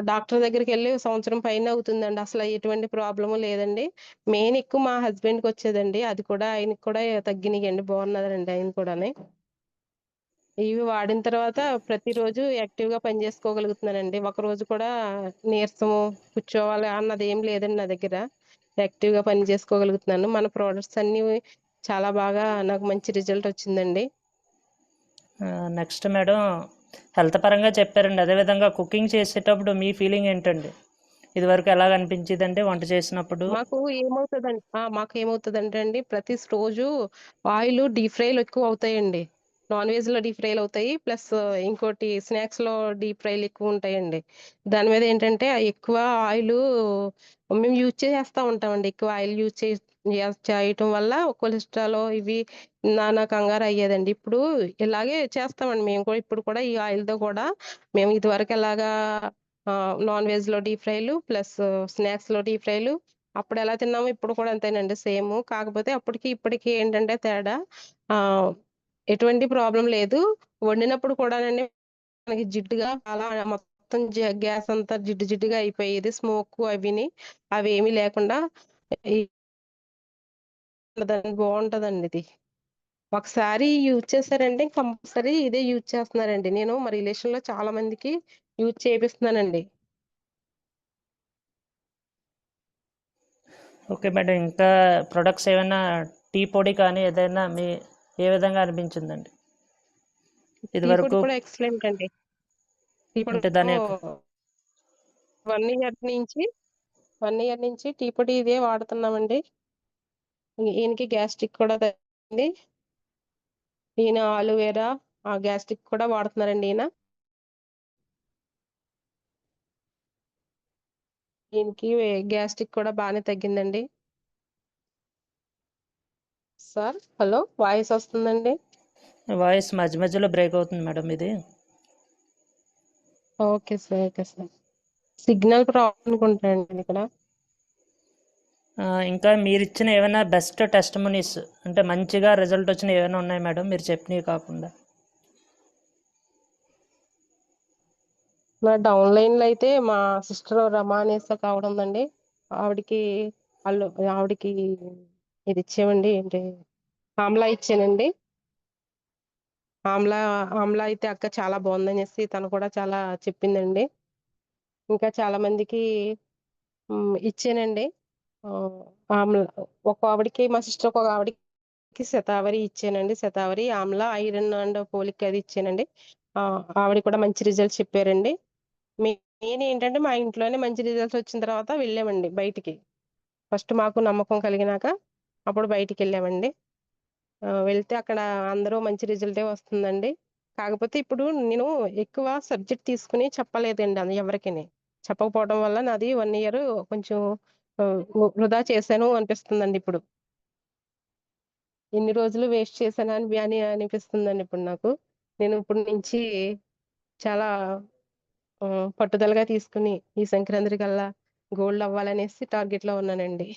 డాక్టర్ దగ్గరికెళ్ళి సంవత్సరం పైనే అవుతుందండి. అసల ఎటువంటి ప్రాబ్లము లేదండి. మెయిన్ ఎక్కువ మా హస్బెండ్‌కొచ్చేదండి. అది కూడా ఆయనకి కూడా తగ్గినియండి. బాగున్నారండి ఆయన కూడాని. ఇవి వాడిన తర్వాత ప్రతిరోజు యాక్టివ్‌గా పని చేసుకోగలుగుతున్నానండి. ఒకరోజు కూడా నీరసము, కూర్చోవాలి అన్నదేం లేదండి నా దగ్గర. యాక్టివ్‌గా పని చేసుకోగలుగుతున్నాను. మన ప్రొడక్ట్స్ అన్నీ చాలా బాగా నాకు మంచి రిజల్ట్ వచ్చిందండి. నెక్స్ట్ మేడం హెల్త్ పరంగా చెప్పారండి. అదేవిధంగా కుకింగ్ చేసేటప్పుడు మీ ఫీలింగ్ ఏంటండి? ఇదివరకు ఎలాగ అనిపించేదండి వంట చేసినప్పుడు? మాకేమవుతదంటే అండి, ప్రతి రోజు ఆయిలు డీప్ ఫ్రైలు ఎక్కువ అవుతాయండి. నాన్ వెజ్‌లో డీప్ ఫ్రైలు అవుతాయి. ప్లస్ ఇంకోటి స్నాక్స్‌లో డీప్ ఫ్రైలు ఎక్కువ ఉంటాయండి. దాని మీద ఏంటంటే ఎక్కువ ఆయిలు మేము యూజ్ చేసేస్తా ఉంటామండి. ఎక్కువ ఆయిల్ చేయటం వల్ల కొలెస్ట్రాల్ ఇవి నానా కంగారు అయ్యేదండి. ఇప్పుడు ఇలాగే చేస్తామండి మేము కూడా. ఇప్పుడు కూడా ఈ ఆయిల్‌తో కూడా మేము ఇదివరకు ఎలాగా నాన్ వెజ్‌లో డీప్ ఫ్రైలు ప్లస్ స్నాక్స్‌లో డీప్ ఫ్రైలు అప్పుడెలా తిన్నామో ఇప్పుడు కూడా అంతేనండి సేము. కాకపోతే అప్పటికి, ఇప్పటికి ఏంటంటే తేడా ఆహ్, ఎటువంటి ప్రాబ్లమ్ లేదు. వండినప్పుడు కూడానండి మనకి జిడ్డుగా అలా మొత్తం గ్యాస్ అంతా జిడ్డు జిడ్డుగా అయిపోయేది. స్మోకు అవిని. అవేమీ లేకుండా ఈ బావుంటదండి ఇది. ఒకసారి యూజ్ చేశారంటే కంపల్సరీ ఇదే యూజ్ చేస్తున్నారండి. నేను మా రిలేషన్‌లో చాలా మందికి యూజ్ చేపిస్తున్నానండి. Okay madam. ఇంకా ప్రొడక్ట్స్ ఏమైనా టీ పొడి కానీ ఏదైనా ఏ విధంగా అనిపించిందండి టీ పొడి ఇదివరకు? కూడా ఎక్సలెంట్ అండి. టీ పొడి అంటే దాని యొక్క 1 ఇయర్ నుంచి 1 ఇయర్ నుంచి టీ పొడి ఇదే వాడుతున్నామండి. ఈయనకి గ్యాస్ట్రిక్ కూడా తగ్గింది. ఈయన ఆలోవెరా గ్యాస్ట్రిక్ కూడా వాడుతున్నారండి ఈయన. ఈయనకి గ్యాస్ట్రిక్ కూడా బానే తగ్గిందండి. Sir hello! వాయిస్ వస్తుందండి? వాయిస్ మధ్య మధ్యలో బ్రేక్ అవుతుంది మేడం ఇది. Okay sir. Okay sir. Signal problem అనుకుంటానండి ఇక్కడ. ఇంకా మీరిచ్చిన ఏమైనా బెస్ట్ టెస్టిమనీస్ అంటే మంచిగా రిజల్ట్ వచ్చినవి ఏమైనా ఉన్నాయి మేడం మీరు చెప్పినవి కాకుండా? నా డౌన్‌లైన్‌లో అయితే మా సిస్టర్ రమ అనేసి ఒక ఆవిడ ఉందండి. ఆవిడకి ఆవిడకి ఇది ఇచ్చామండి. ఏంటి ఆమ్లా ఇచ్చానండి. ఆమ్లా ఆమ్లా అయితే అక్క చాలా బాగుందనేసి తను కూడా చాలా చెప్పిందండి. ఇంకా చాలా మందికి ఇచ్చానండి. ఆమ్లా ఒక ఆవిడకి మా సిస్టర్ ఒక ఆవిడకి శతావరి ఇచ్చానండి. Shatavari, Amla, iron and folic అది ఇచ్చానండి. ఆవిడ కూడా మంచి రిజల్ట్స్ చెప్పారండి. మెయిన్ ఏంటంటే మా ఇంట్లోనే మంచి రిజల్ట్స్ వచ్చిన తర్వాత వెళ్ళామండి బయటికి. ఫస్ట్ మాకు నమ్మకం కలిగినాక అప్పుడు బయటికెళ్ళామండి. వెళ్తే అక్కడ అందరూ మంచి రిజల్టే వస్తుందండి. కాకపోతే ఇప్పుడు నేను ఎక్కువ సబ్జెక్ట్ తీసుకొని చెప్పలేదండి ఎవరికిని. చెప్పకపోవడం వల్ల నాది 1 ఇయర్ కొంచెం వృధా చేశాను అనిపిస్తుందండి ఇప్పుడు. ఎన్ని రోజులు వేస్ట్ చేశానా అని అనిపిస్తుందండి ఇప్పుడు నాకు. నేను ఇప్పటి నుంచి చాలా పట్టుదలగా తీసుకొని ఈ సంక్రాంతి కల్లా గోల్డ్ అవ్వాలనేసి టార్గెట్‌లో ఉన్నానండి.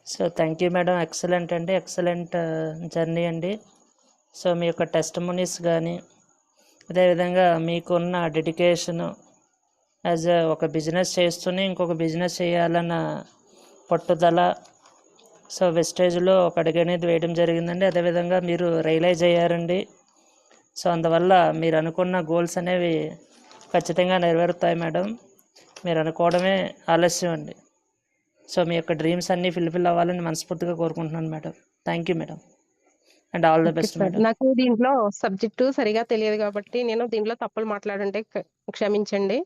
So thank you madam. Excellent అండి. ఎక్సలెంట్ జర్నీ అండి. సో మీ యొక్క టెస్టిమనీస్ కానీ అదేవిధంగా మీకున్న డెడికేషను యాజ్ ఒక బిజినెస్ చేస్తూనే ఇంకొక బిజినెస్ చేయాలన్న పట్టుదల, సో వెస్టేజ్లో ఒక అడుగు అనేది వేయడం జరిగిందండి. అదేవిధంగా మీరు రియలైజ్ అయ్యారండి. సో అందువల్ల మీరు అనుకున్న గోల్స్ అనేవి ఖచ్చితంగా నెరవేరుతాయి మేడం. మీరు అనుకోవడమే ఆలస్యం అండి. సో మీ యొక్క డ్రీమ్స్ అన్నీ ఫుల్ఫిల్ అవ్వాలని మనస్ఫూర్తిగా కోరుకుంటున్నాను madam. Thank you madam and all the okay best sir. Madam. నాకు దీంట్లో సబ్జెక్టు సరిగా తెలియదు కాబట్టి నేను దీంట్లో తప్పులు మాట్లాడుంటే క్షమించండి.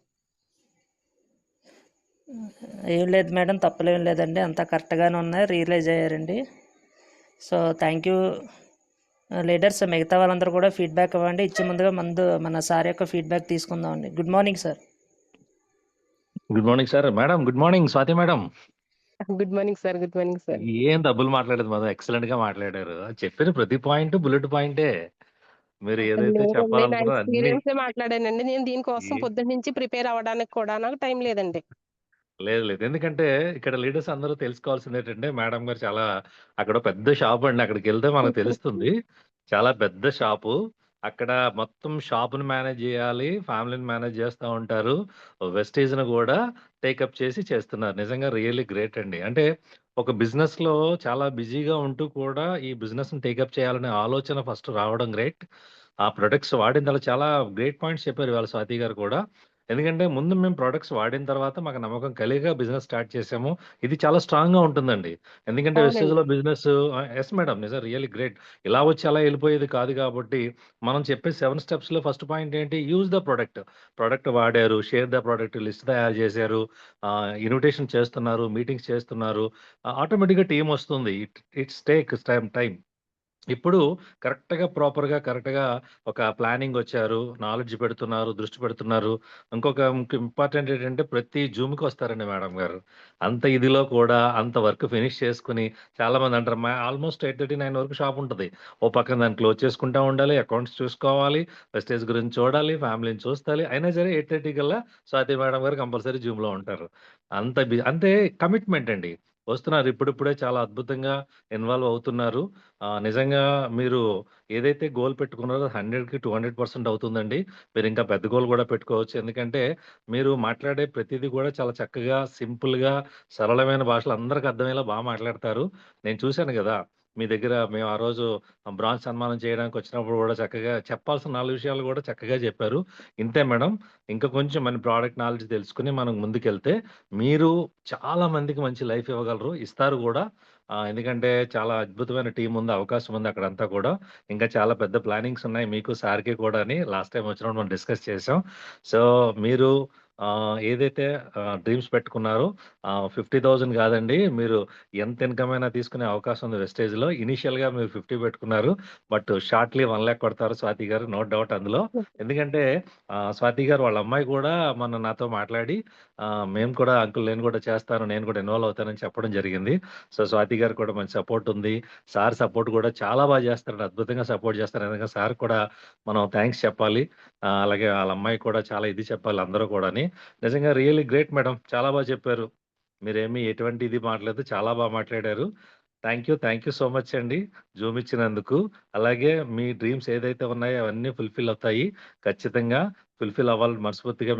ఏం లేదు మేడం, తప్పులేం లేదండి, అంతా కరెక్ట్గానే ఉన్నాయి. రియలైజ్ అయ్యారండి. So thank you leaders. మిగతా వాళ్ళందరూ కూడా ఫీడ్బ్యాక్ ఇవ్వండి. ఇచ్చే ముందుగా మన సార్ యొక్క ఫీడ్బ్యాక్ తీసుకుందామండి. Good morning sir. Good morning sir. Madam good morning. Swathi madam. Good morning sir. Good morning sir. ఏం డబ్బులు మాట్లాడేది మాత్రం ఎక్సలెంట్ గా మాట్లాడారు. చెప్పిన ప్రతి పాయింట్ బుల్లెట్ పాయింటే. మీరు ఏదైతే లేదండి. నా చెప్పాలనుకున్నారో అన్ని ఎక్స్‌పీరియన్సే మాట్లాడానండి. నేను దీనికోసం ఈ- పొద్దున్న నుంచి ప్రిపేర్ అవ్వడానికి కూడా నాకు టైం లేదండి. లేదు లేదు. ఎందుకంటే ఇక్కడ లీడర్స్ అందరూ తెలుసుకోవాల్సింది ఏంటంటే మేడం గారు చాలా అక్కడ పెద్ద షాప్ అండి. అక్కడికి వెళ్తే మనకు తెలుస్తుంది. చాలా పెద్ద షాపు. అక్కడ మొత్తం షాప్‌ని మేనేజ్ జేయాలి. ఫ్యామిలీని మేనేజ్ జేస్తా ఉంటారు. వెస్టేజ్‌ని గూడా టేకప్ చేసి చేస్తున్నారు. నిజంగా రియల్లీ గ్రేట్ అండి. అంటే ఒక బిజినెస్‌లో చాలా బిజీగా ఉంటూ కూడా ఈ బిజినెస్‌ని టేకప్ చేయాలనే ఆలోచన ఫస్ట్ రావడం గ్రేట్. ఆ ప్రొడక్ట్స్ వాడిన తర్వాత చాలా గ్రేట్ పాయింట్స్ చెప్పారు ఇవాళ స్వాతి గారు కూడా. ఎందుకంటే ముందు మేము ప్రొడక్ట్స్ వాడిన తర్వాత మాకు నమ్మకం కలిగా బిజినెస్ స్టార్ట్ చేసాము. ఇది చాలా స్ట్రాంగ్‌గా ఉంటుందండి. ఎందుకంటే అవునండి. వెస్టేజ్‌లో బిజినెస్ యెస్ మేడమ్. నిజం రియల్లీ గ్రేట్. ఇలా వచ్చి అలా ఎళ్ళిపోయేది కాదు కాబట్టి, మనం చెప్పే 7 స్టెప్స్‌లో ఫస్ట్ పాయింట్ ఏంటి? Use the product. ప్రొడక్ట్ వాడారు, షేర్ ద ప్రొడక్ట్ లిస్ట్ తయారు చేశారు, ఇన్విటేషన్ చేస్తున్నారు, మీటింగ్స్ చేస్తున్నారు. ఆటోమేటిక్‌గా టీమ్ వస్తుంది. It's takes time. ఇప్పుడు కరెక్ట్‌గా ఒక ప్లానింగొచ్చారు. నాలెడ్జ్ పెడుతున్నారు, దృష్టి పెడుతున్నారు. ఇంకొక ఇంపార్టెంట్ ఏంటంటే ప్రతి జూమ్‌కొస్తారండి మేడం గారు. అంత ఇదిలో కూడా అంత వర్క్ ఫినిష్ చేసుకొని చాలామంది అంటారు ఆల్మోస్ట్ 8:30, 9 వరకు షాప్ ఉంటది. ఓ పక్కన దాన్ని క్లోజ్ చేసుకుంటా ఉండాలి, అకౌంట్స్ చూసుకోవాలి, వెస్టేజ్ గురించి చూడాలి, ఫ్యామిలీని చూస్తాలి. అయినా సరే 8:30 కల్లా స్వాతి మేడం గారు కంపల్సరీ జూమ్‌లో ఉంటారు. అంటే కమిట్మెంట్ అండి. వస్తున్నారు ఇప్పుడిప్పుడే చాలా అద్భుతంగా ఇన్వాల్వ్ అవుతున్నారు. నిజంగా మీరు ఏదైతే గోల్ పెట్టుకున్నారో 100కి 200% అవుతుందండి. మీరింకా పెద్ద గోల్ గూడా పెట్టుకోవచ్చు. ఎందుకంటే మీరు మాట్లాడే ప్రతీది గూడా చాలా చక్కగా, సింపుల్‌గా, సరళమైన భాషలో అందరికి అర్థమయ్యేలా మాట్లాడతారు. నేను చూసాను గదా! మీ దగ్గర మేము ఆ రోజు బ్రాంచ్ సన్మానం చేయడానికొచ్చినప్పుడు గూడా చక్కగా చెప్పాల్సిన 4 విషయాలు గూడా చక్కగా చెప్పారు. ఇంతే మేడం. ఇంకా కొంచెం మన ప్రొడక్ట్ నాలెడ్జ్ తెలుసుకొని మనం ముందుకెళ్తే మీరు చాలా మందికి మంచి లైఫ్ ఇవ్వగలరు. ఇస్తారు గూడా. ఎందుకంటే చాలా అద్భుతమైన టీముంది. అవకాశం ఉంది అక్కడంతా కూడా. ఇంకా చాలా పెద్ద ప్లానింగ్స్ ఉన్నాయి మీకు సార్‌కి కూడా అని లాస్ట్ టైమ్ వచ్చినప్పుడు మనం డిస్కస్ చేసాం. సో, మీరు ఏదైతే డ్రీమ్స్ పెట్టుకున్నారో 50,000 కాదండి. మీరు ఎంత ఇన్‌కమ్ అయినా తీసుకునే అవకాశం ఉంది వెస్టేజ్‌లో. ఇనీషియల్‌గా మీరు 50 పెట్టుకున్నారు. బట్ షార్ట్‌లీ 1,00,000 కొడతారు స్వాతి గారు. నో డౌట్ అందులో. ఎందుకంటే స్వాతి గారు వాళ్ళ అమ్మాయి కూడా మొన్న నాతో మాట్లాడి మేము కూడా అంకుల్ నేను కూడా చేస్తాను. నేను కూడా ఇన్వాల్వ్ అవుతానని చెప్పడం జరిగింది. సో, స్వాతి గారికి కూడా మంచి సపోర్ట్ ఉంది. సార్ సపోర్ట్ కూడా చాలా చేస్తారండి. అద్భుతంగా సపోర్ట్ చేస్తారు. నిజంగా సార్ కూడా మనం థాంక్స్ చెప్పాలి. అలాగే ఆళ్ళ అమ్మాయికి కూడా చాలా ఇది చెప్పాలి అందరూ కూడాని. నిజంగా రియల్లీ గ్రేట్ మేడం. చాలా చెప్పారు. మీరేమి ఎటువంటి ఇది మాట్లాడలేదు. చాలా మాట్లాడారు. థాంక్ యూ సో మచ్ అండి. జూమ్ ఇచ్చినందుకు. అలాగే మీ డ్రీమ్స్ ఏదైతే ఉన్నాయో అవన్నీ ఫుల్‌ఫిల్ అవుతాయి. ఖచ్చితంగా ఫుల్‌ఫిల్ అవ్వాలని మనస్ఫూర్తిగా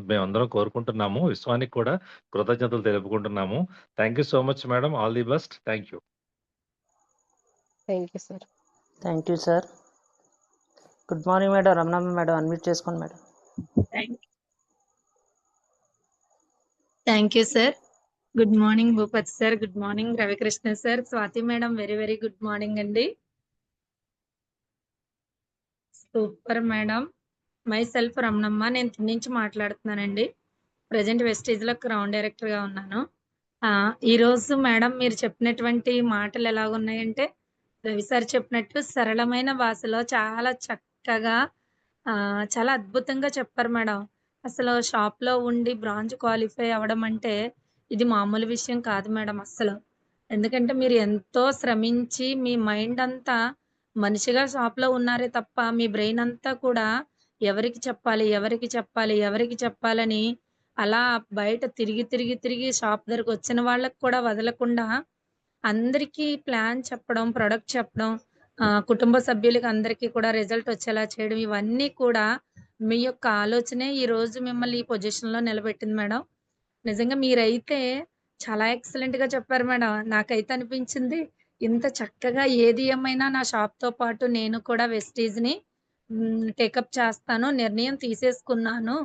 మేమందరం కోరుకుంటున్నాము. విశ్వానికి కూడా కృతజ్ఞతలు తెలుపుకుంటున్నాము. Thank you so much madam. All the best. Thank you. Thank you sir. Thank you sir. Good morning madam. Ramanamma madam unmute చేసుకోండి madam. Thank you sir. Good morning Bhupathi sir, good morning Ravikrishna sir, Swathi madam very very good morning అండి. Super madam. Myself Ramanamma. నేను తిని నుంచి మాట్లాడుతున్నానండి. Present వెస్టేజ్‌లో crown డైరెక్టర్‌గా ఉన్నాను. ఈరోజు madam మీరు చెప్పినటువంటి మాటలు ఎలాగున్నాయంటే, రవి సార్ చెప్పినట్టు సరళమైన భాషలో చాలా చక్కగా చాలా అద్భుతంగా చెప్పారు మేడం. అసలు షాప్‌లో ఉండి బ్రాంచ్ క్వాలిఫై అవ్వడం అంటే, ఇది మామూలు విషయం కాదు మేడం అస్సలు. ఎందుకంటే మీరు ఎంతో శ్రమించి మీ మైండ్ అంతా మనిషిగా షాప్‌లో ఉన్నారే తప్ప, మీ బ్రెయిన్ అంతా కూడా ఎవరికి చెప్పాలి? ఎవరికి చెప్పాలి? ఎవరికి చెప్పాలని అలా బయట తిరిగి షాప్ దగ్గరకొచ్చిన వాళ్ళకి కూడా వదలకుండా అందరికీ ప్లాన్ చెప్పడం, ప్రొడక్ట్ చెప్పడం, కుటుంబ సభ్యులకి అందరికీ కూడా రిజల్ట్ వచ్చేలా చేయడం ఇవన్నీ కూడా మీ యొక్క ఆలోచనే ఈరోజు మిమ్మల్ని ఈ పొజిషన్‌లో నిలబెట్టింది మేడం. నిజంగా మీరైతే చాలా ఎక్సలెంట్‌గా చెప్పారు మేడం. నాకైతే అనిపించింది ఇంత చక్కగా ఏది ఏమైనా నా షాప్‌తో పాటు నేను కూడా వెస్టీజ్‌ని టేకప్ చేస్తాను. నిర్ణయం తీసేసుకున్నాను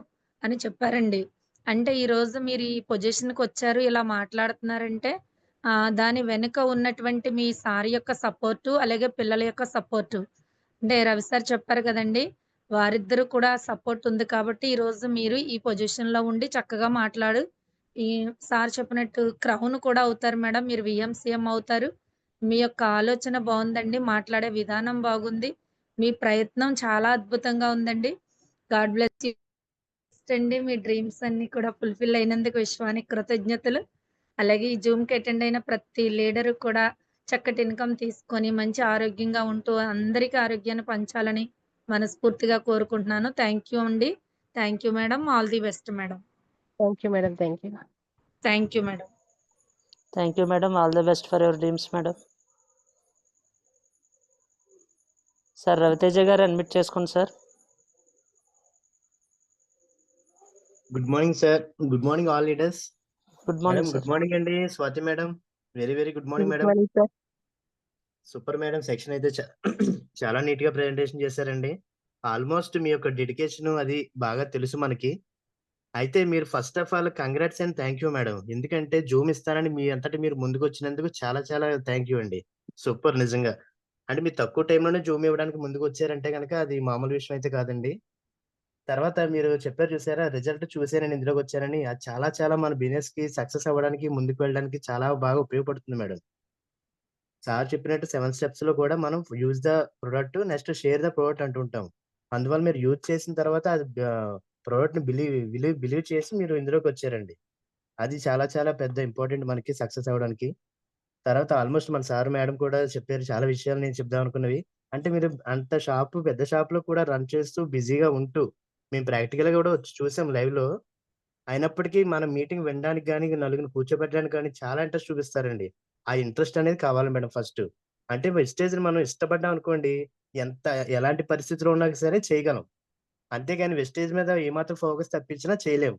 అని చెప్పారండి. అంటే ఈరోజు మీరు ఈ పొజిషన్‌కొచ్చారు, ఇలా మాట్లాడుతున్నారంటే దాని వెనుక ఉన్నటువంటి మీ సార్ యొక్క సపోర్టు, అలాగే పిల్లల యొక్క సపోర్టు. అంటే రవి సార్ చెప్పారు కదండీ! వారిద్దరూ కూడా సపోర్ట్ ఉంది కాబట్టి ఈరోజు మీరు ఈ పొజిషన్‌లో ఉండి చక్కగా ఈ సార్ చెప్పినట్టు క్రౌన్ కూడా అవుతారు మేడం. మీరు వీఎంసీఎం అవుతారు. మీ యొక్క ఆలోచన బావుందండి. మాట్లాడే విధానం బాగుంది. మీ ప్రయత్నం చాలా అద్భుతంగా ఉందండి. గాడ్ బ్లెస్ యూ అండి. మీ డ్రీమ్స్ అన్నీ కూడా ఫుల్‌ఫిల్ అయినందుకు విశ్వానికి కృతజ్ఞతలు. అలాగే ఈ జూమ్‌కి అటెండ్ అయిన ప్రతి లీడరు కూడా చక్కటి ఇన్‌కమ్ తీసుకొని మంచి ఆరోగ్యంగా ఉంటూ అందరికీ ఆరోగ్యాన్ని పంచాలని మనస్ఫూర్తిగా కోరుకుంటున్నాను. థ్యాంక్ యూ అండి. Thank you madam. All the best madam. Thank you madam. Thank you. Thank you madam. Thank you madam. All the best for your dreams madam. Sir Raviteja garu admit చేసుకోండి sir. Good morning sir. Good morning all leaders. Good madam morning good sir. Morning అండి. Swathi madam very good morning good madam. Morning sir. Super madam. Section అయితే చాలా neat గా presentation చేశారండి. Almost మీ యొక్క dedication అది బాగా తెలుసు మనకి. అయితే మీరు first of all congrats and thank you madam. ఎందుకంటే జూమ్ ఇస్తానని మీ అంతటి మీరు ముందుకు వచ్చినందుకు చాలా థ్యాంక్ యూ అండి. సూపర్ నిజంగా. అంటే మీరు తక్కువ టైంలోనే జూమ్ ఇవ్వడానికి ముందుకు వచ్చారంటే కనుక అది మామూలు విషయం అయితే కాదండి. తర్వాత మీరు చెప్పారు చూసారా, రిజల్ట్ చూసే నేను ఇందులోకి వచ్చానని. అది చాలా మన బిజినెస్ కి సక్సెస్ అవ్వడానికి ముందుకు వెళ్ళడానికి చాలా బాగా ఉపయోగపడుతుంది మేడం. సార్ చెప్పినట్టు 7 స్టెప్స్ లో కూడా మనం use the product, next share the product అంటుంటాం. అందువల్ల మీరు యూజ్ చేసిన తర్వాత అది ప్రొడక్ట్ ని బిలీవ్ చేసి మీరు ఇందులోకి వచ్చారండి. అది చాలా పెద్ద ఇంపార్టెంట్ మనకి సక్సెస్ అవ్వడానికి. తర్వాత ఆల్మోస్ట్ మన సార్ మేడం కూడా చెప్పారు చాలా విషయాలు నేను చెప్దాం అనుకున్నవి. అంటే మీరు అంత పెద్ద షాప్ లో కూడా రన్ చేస్తూ బిజీగా ఉంటూ మేము ప్రాక్టికల్ గా కూడా వచ్చి చూసాం లైవ్ లో. అయినప్పటికీ మన మీటింగ్ వినడానికి గాని, నలుగురిని కూర్చోబెట్టడానికి గాని చాలా ఇంట్రెస్ట్ చూపిస్తారండి. ఆ ఇంట్రెస్ట్ అనేది కావాలి మేడం ఫస్ట్. అంటే వెస్టేజ్‌ని మనం ఇష్టపడ్డాం అనుకోండి, ఎంత ఎలాంటి పరిస్థితిలో ఉన్నా సరే చేయగలం. అంతేగాని వెస్టేజ్ మీద ఏమాత్రం ఫోకస్ తప్పించినా చేయలేము.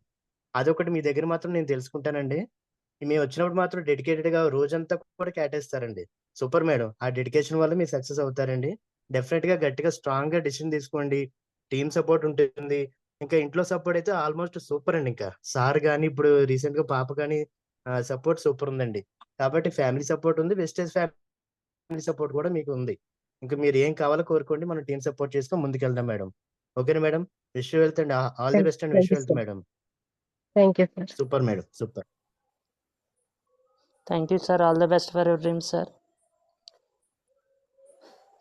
అదొకటి మీ దగ్గర మాత్రం నేను తెలుసుకుంటానండి. మేము వచ్చినప్పుడు మాత్రం డెడికేటెడ్‌గా రోజంతా కూడా కేటాయిస్తారండి. Super madam. ఆ డెడికేషన్ వల్ల మీరు సక్సెస్ అవుతారండి. డెఫినిట్‌గా గట్టిగా స్ట్రాంగ్‌గా డెసిషన్ తీసుకోండి. టీమ్ సపోర్ట్ ఉంటుంది. ఇంకా ఇంట్లో సపోర్ట్ అయితే ఆల్మోస్ట్ సూపర్ అండి ఇంకా. సార్ గాని, ఇప్పుడు రీసెంట్‌గా పాప గాని సపోర్ట్ సూపర్ ఉందండి. కాబట్టి ఫ్యామిలీ సపోర్ట్ ఉంది. వెస్టేజ్ ఫ్యామిలీ సపోర్ట్ కూడా మీకు ఉంది. ఇంక మీరు ఏం కావాలో కోరుకోండి. మనం టీమ్ సపోర్ట్ చేసుకొని ముందుకెళ్దాం మేడం. ఓకేనా మేడం? విష్ యూ వెల్త్ అండి. All the best and wish thank you you wealth sir. Madam. Thank you sir. Super madam. Super. Thank you sir. All the best for your dreams sir.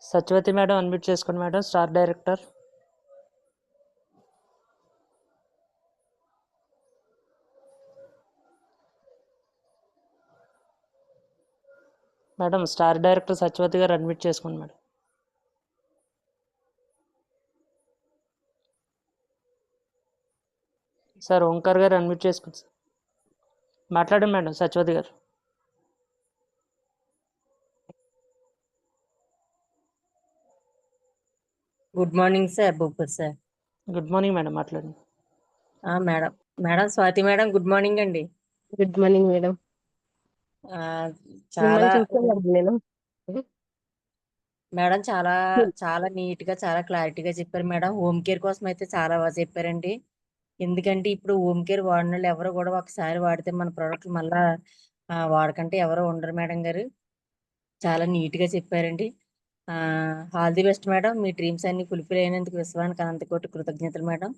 Sathyavathi madam admit చేసుకోండి madam, star director. Madam star director Sathyavathi garu admit చేసుకోండి madam. Sir Omkar garu admit చేసుకోండి sir. మాట్లాడండి madam Sathyavathi garu. Good morning sir, Bhupath sir. Good morning madam, మాట్లాడండి. Madam madam Swathi madam good morning అండి. Good morning madam. ఆ, మిమ్మల్ని చాలా చూస్తున్నాను నేను. మేడం చాలా నీట్ గా చాలా క్లారిటీగా చెప్పారు మేడం. హోమ్ కేర్ కోసం అయితే చాలా బాగా చెప్పారండి. ఎందుకంటే ఇప్పుడు హోమ్ కేర్ వాడిన వాళ్ళు ఎవరు కూడా ఒకసారి వాడితే మన ప్రోడక్ట్ మళ్ళా వాడకంటే ఎవరో ఉండరు మేడం గారు. చాలా నీట్ గా చెప్పారండి. All the best madam. మీ డ్రీమ్స్ అన్ని ఫుల్ఫిల్ అయినందుకు విశ్వానికి అనంతకోటి కృతజ్ఞతలు madam.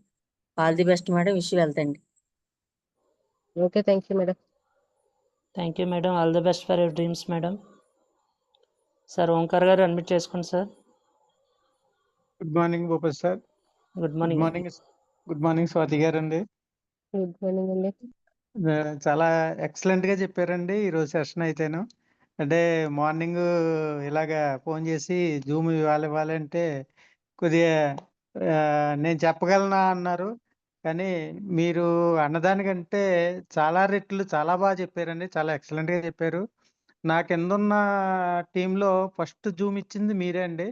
All the best madam. Wish వెళ్తండి. Okay, thank you madam. Thank you madam. All the best for your dreams madam. Sir Omkar garu admit చేసుకోండి sir. Good morning Bhupath sir. Good good morning. Morning. Good morning Swathi garu అండి. Good morning అండి. చాలా excellent గా చెప్పారండి ఈరోజు session అయితేను. అంటే మార్నింగ్ ఇలాగా ఫోన్ చేసి జూమ్ ఇవ్వాలంటే కొద్దిగా నేను చెప్పగలనా అన్నారు. కానీ మీరు అన్నదానికంటే చాలా రెట్లు చాలా బాగా చెప్పారండి. చాలా ఎక్సలెంట్ గా చెప్పారు. నా కింద ఉన్న టీంలో ఫస్ట్ జూమ్ ఇచ్చింది మీరే అండి.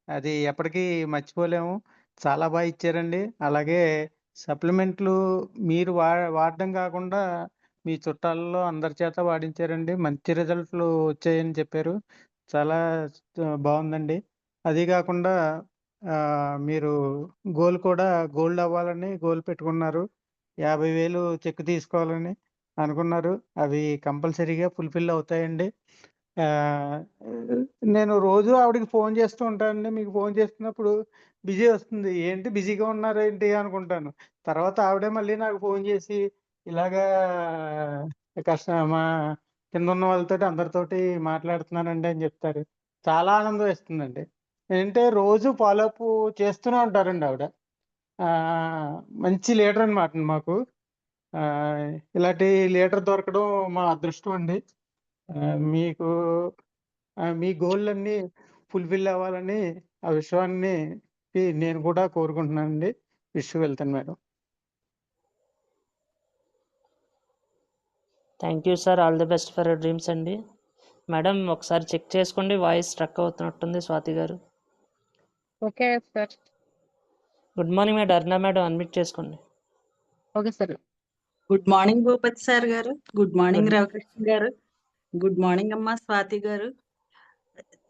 అది ఎప్పటికీ మర్చిపోలేము. చాలా బాగా ఇచ్చారండి. అలాగే సప్లిమెంట్లు మీరు వాడడం కాకుండా మీ చుట్టాలలో అందరి చేత వాడించారండి. మంచి రిజల్ట్లు వచ్చాయని చెప్పారు. చాలా బాగుందండి. అది కాకుండా మీరు గోల్డ్ అవ్వాలని గోల్ పెట్టుకున్నారు. 50,000 చెక్ తీసుకోవాలని అనుకున్నారు. అవి కంపల్సరీగా ఫుల్ఫిల్ అవుతాయండి. నేను రోజు ఆవిడకి ఫోన్ చేస్తూ ఉంటానండి. మీకు ఫోన్ చేస్తున్నప్పుడు బిజీ వస్తుంది. ఏంటి బిజీగా ఉన్నారేంటి అనుకుంటాను. తర్వాత ఆవిడే మళ్ళీ నాకు ఫోన్ చేసి ఇలాగా మా కింద ఉన్న వాళ్ళతోటి అందరితోటి మాట్లాడుతున్నానండి అని చెప్తారు. చాలా ఆనందం వేస్తుందండి. ఏంటంటే రోజు ఫాలోఅప్ చేస్తూనే ఉంటారండి ఆవిడ. మంచి లీడర్ అనమాట మాకు. ఇలాంటి లీడర్ దొరకడం మా అదృష్టం అండి. మీకు మీ గోల్‌లన్నీ ఫుల్‌ఫిల్ అవ్వాలని ఆ విశ్వాన్ని నేను కూడా కోరుకుంటున్నానండి. Wish you wealth madam. Thank you sir. All the best for your dreams అండి. మేడం ఒకసారి చెక్ చేసుకోండి, వాయిస్ స్ట్రక్ అవుతున్నట్టుంది Swathi garu. Okay sir. Good morning madam, Aruna madam admit చేసుకోండి. Okay sir. Good morning Bhupathi sir garu. Good morning good Ravikrishna garu. Good morning అమ్మా స్వాతి గారు.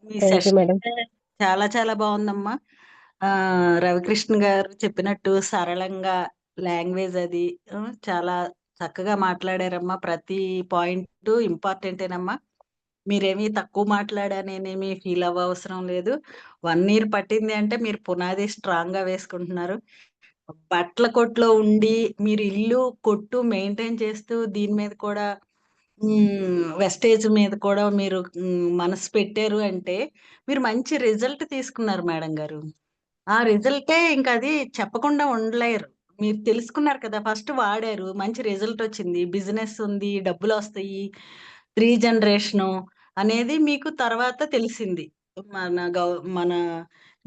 మీ thank you session madam. అయితే చాలా చాలా బాగుందమ్మా. రవికృష్ణ గారు చెప్పినట్టు సరళంగా లాంగ్వేజ్ అది చాలా చక్కగా మాట్లాడారమ్మా. ప్రతి పాయింట్ ఇంపార్టెంటేనమ్మా. మీరేమీ తక్కువ మాట్లాడానేమి ఫీల్ అవ్వవసరం లేదు. 1 ఇయర్ పట్టింది అంటే మీరు పునాది స్ట్రాంగ్ గా వేసుకుంటున్నారు. బట్టల కొట్లో ఉండి మీరు ఇల్లు కొట్టు మెయింటైన్ చేస్తూ దీని మీద కూడా వెస్టేజ్ మీద కూడా మీరు మనసు పెట్టారు అంటే మీరు మంచి రిజల్ట్ తీసుకున్నారు మేడం గారు. ఆ రిజల్టే ఇంకా అది చెప్పకుండా ఉండలేరు. మీరు తెలుసుకున్నారు కదా, ఫస్ట్ వాడారు, మంచి రిజల్ట్ వచ్చింది, బిజినెస్ ఉంది, డబ్బులు వస్తాయి, 3 జనరేషను అనేది మీకు తర్వాత తెలిసింది. మన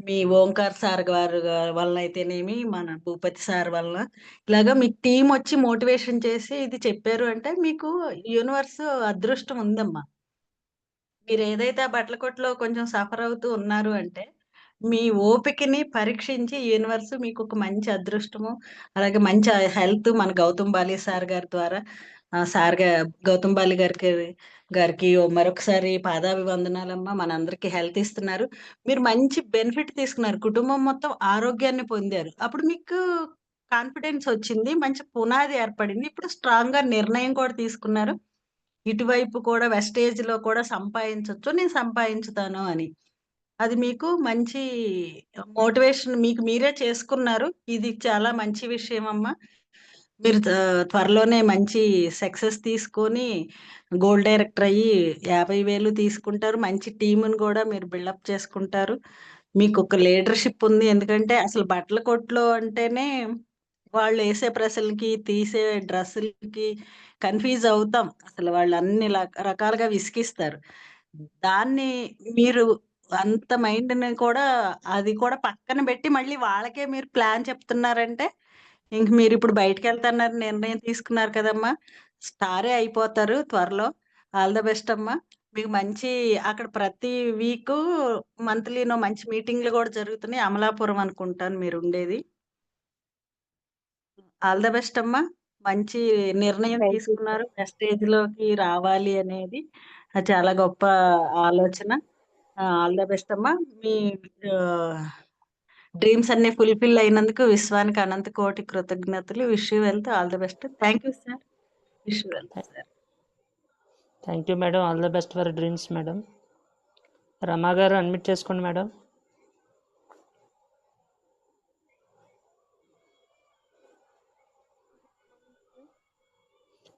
మీ ఓంకార్ సార్ గారు వల్ల అయితేనేమి, మన భూపతి సార్ వల్ల ఇలాగా మీకు టీం వచ్చి మోటివేషన్ చేసి ఇది చెప్పారు అంటే మీకు యూనివర్స్ అదృష్టం ఉందమ్మా. మీరు ఏదైతే ఆ బట్టల కొట్లో కొంచెం సఫర్ అవుతూ ఉన్నారు అంటే మీ ఓపికని పరీక్షించి యూనివర్స్ మీకు ఒక మంచి అదృష్టము, అలాగే మంచి హెల్త్ మన గౌతమ్ బాలి సార్ గారి ద్వారా గౌతమ్ బాలి గారికి మరొకసారి పాదాభివందనాలమ్మా. మనందరికి హెల్త్ ఇస్తున్నారు, మీరు మంచి బెనిఫిట్ తీసుకున్నారు, కుటుంబం మొత్తం ఆరోగ్యాన్ని పొందారు. అప్పుడు మీకు కాన్ఫిడెన్స్ వచ్చింది, మంచి పునాది ఏర్పడింది. ఇప్పుడు స్ట్రాంగ్ గా నిర్ణయం కూడా తీసుకున్నారు, ఇటువైపు కూడా వెస్టేజ్ లో కూడా సంపాదించవచ్చు, నేను సంపాదించుతాను అని. అది మీకు మంచి మోటివేషన్ మీకు మీరే చేసుకున్నారు. ఇది చాలా మంచి విషయం అమ్మా. మీరు త్వరలోనే మంచి సక్సెస్ తీసుకొని గోల్డ్ డైరెక్టర్ అయ్యి 50,000 తీసుకుంటారు. మంచి టీముని కూడా మీరు బిల్డప్ చేసుకుంటారు. మీకు ఒక లీడర్షిప్ ఉంది. ఎందుకంటే అసలు బట్టల కొట్లో అంటేనే వాళ్ళు వేసే ప్రశ్నలకి తీసే డ్రెస్సులకి కన్ఫ్యూజ్ అవుతాం. అసలు వాళ్ళు అన్ని రకాలుగా విసిగిస్తారు. దాన్ని మీరు అంత మైండ్‌ని కూడా అది కూడా పక్కన పెట్టి మళ్ళీ వాళ్ళకే మీరు ప్లాన్ చెప్తున్నారంటే ఇంక మీరిప్పుడు బయటికెళ్తన్నారు నిర్ణయం తీసుకున్నారు కదమ్మా! స్టారే అయిపోతారు త్వరలో. ఆల్ ద బెస్ట్ అమ్మా. మీకు మంచి అక్కడ ప్రతి వీకు మంత్లీనో మంచి మీటింగ్‌లు గూడా జరుగుతున్నాయి. అమలాపురం అనుకుంటాను మీరుండేది. ఆల్ ద బెస్ట్ అమ్మా. మంచి నిర్ణయం థ్యాంక్ యూ సార్. తీసుకున్నారు. వెస్టేజ్‌లోకి రావాలి అనేది అది చాలా గొప్ప ఆలోచన. ఆల్ ద బెస్ట్ అమ్మా. మీ ఆహ్, డ్రీమ్స్ అన్నీ ఫుల్‌ఫిల్ అయినందుకు విశ్వానికి అనంత కోటి కృతజ్ఞతలు. Wish you wealth. All the best. Thank you sir. Wish you wealth sir. Thank you madam, all the best for dreams madam. Rama garu admit చేసుకోండి మేడం.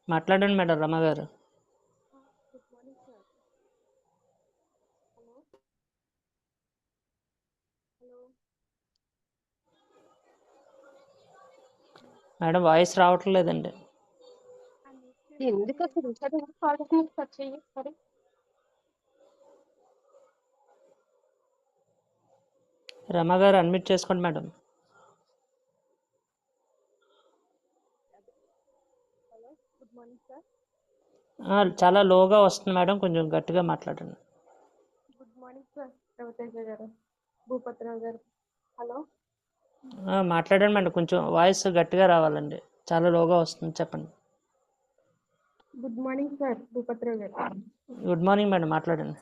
మాట్లాడండి మేడం రమా గారు. మేడం వాయిస్ రావట్లేదండి. ఎందుకు అసలు కాల్ చేస్తున్నారు సార్? చెయ్యి సరే. రమా గారు అడ్మిట్ చేసుకోండి మేడం. Good morning sir. చాలా లోగా వస్తుంది మేడం, కొంచెం గట్టిగా మాట్లాడండి. Good morning sir. రవితేజ గారు, భూపతిరావు గారు. హలో. మాట్లాడండి మేడం, కొంచెం వాయిస్ గట్టిగా రావాలండి, చాలా లోగా వస్తుంది, చెప్పండి. గుడ్ మార్నింగ్ సార్, భూపతిరావు గారు. గుడ్ మార్నింగ్ మేడం, మాట్లాడండి.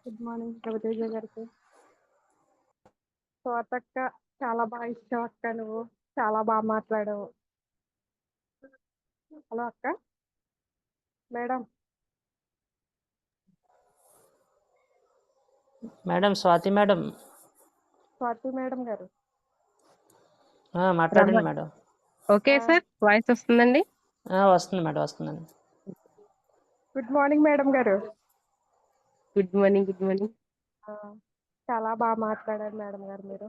గుడ్ మార్నింగ్ రవితేజ గారికి. స్వాతక్క, చాలా బాగా ఇష్టం అక్క, నువ్వు చాలా బాగా మాట్లాడావు. హలో అక్క. Madam. Madam Swathi madam. Swathi madam గారు. మాట్లాడండి మేడం. ఓకే సార్, వాయిస్ వస్తుందండి? వస్తుంది మేడం, వస్తుందండి. గుడ్ మార్నింగ్ మేడం గారు. Good morning. Good morning. చాలా బాగా మాట్లాడారు మేడం గారు మీరు.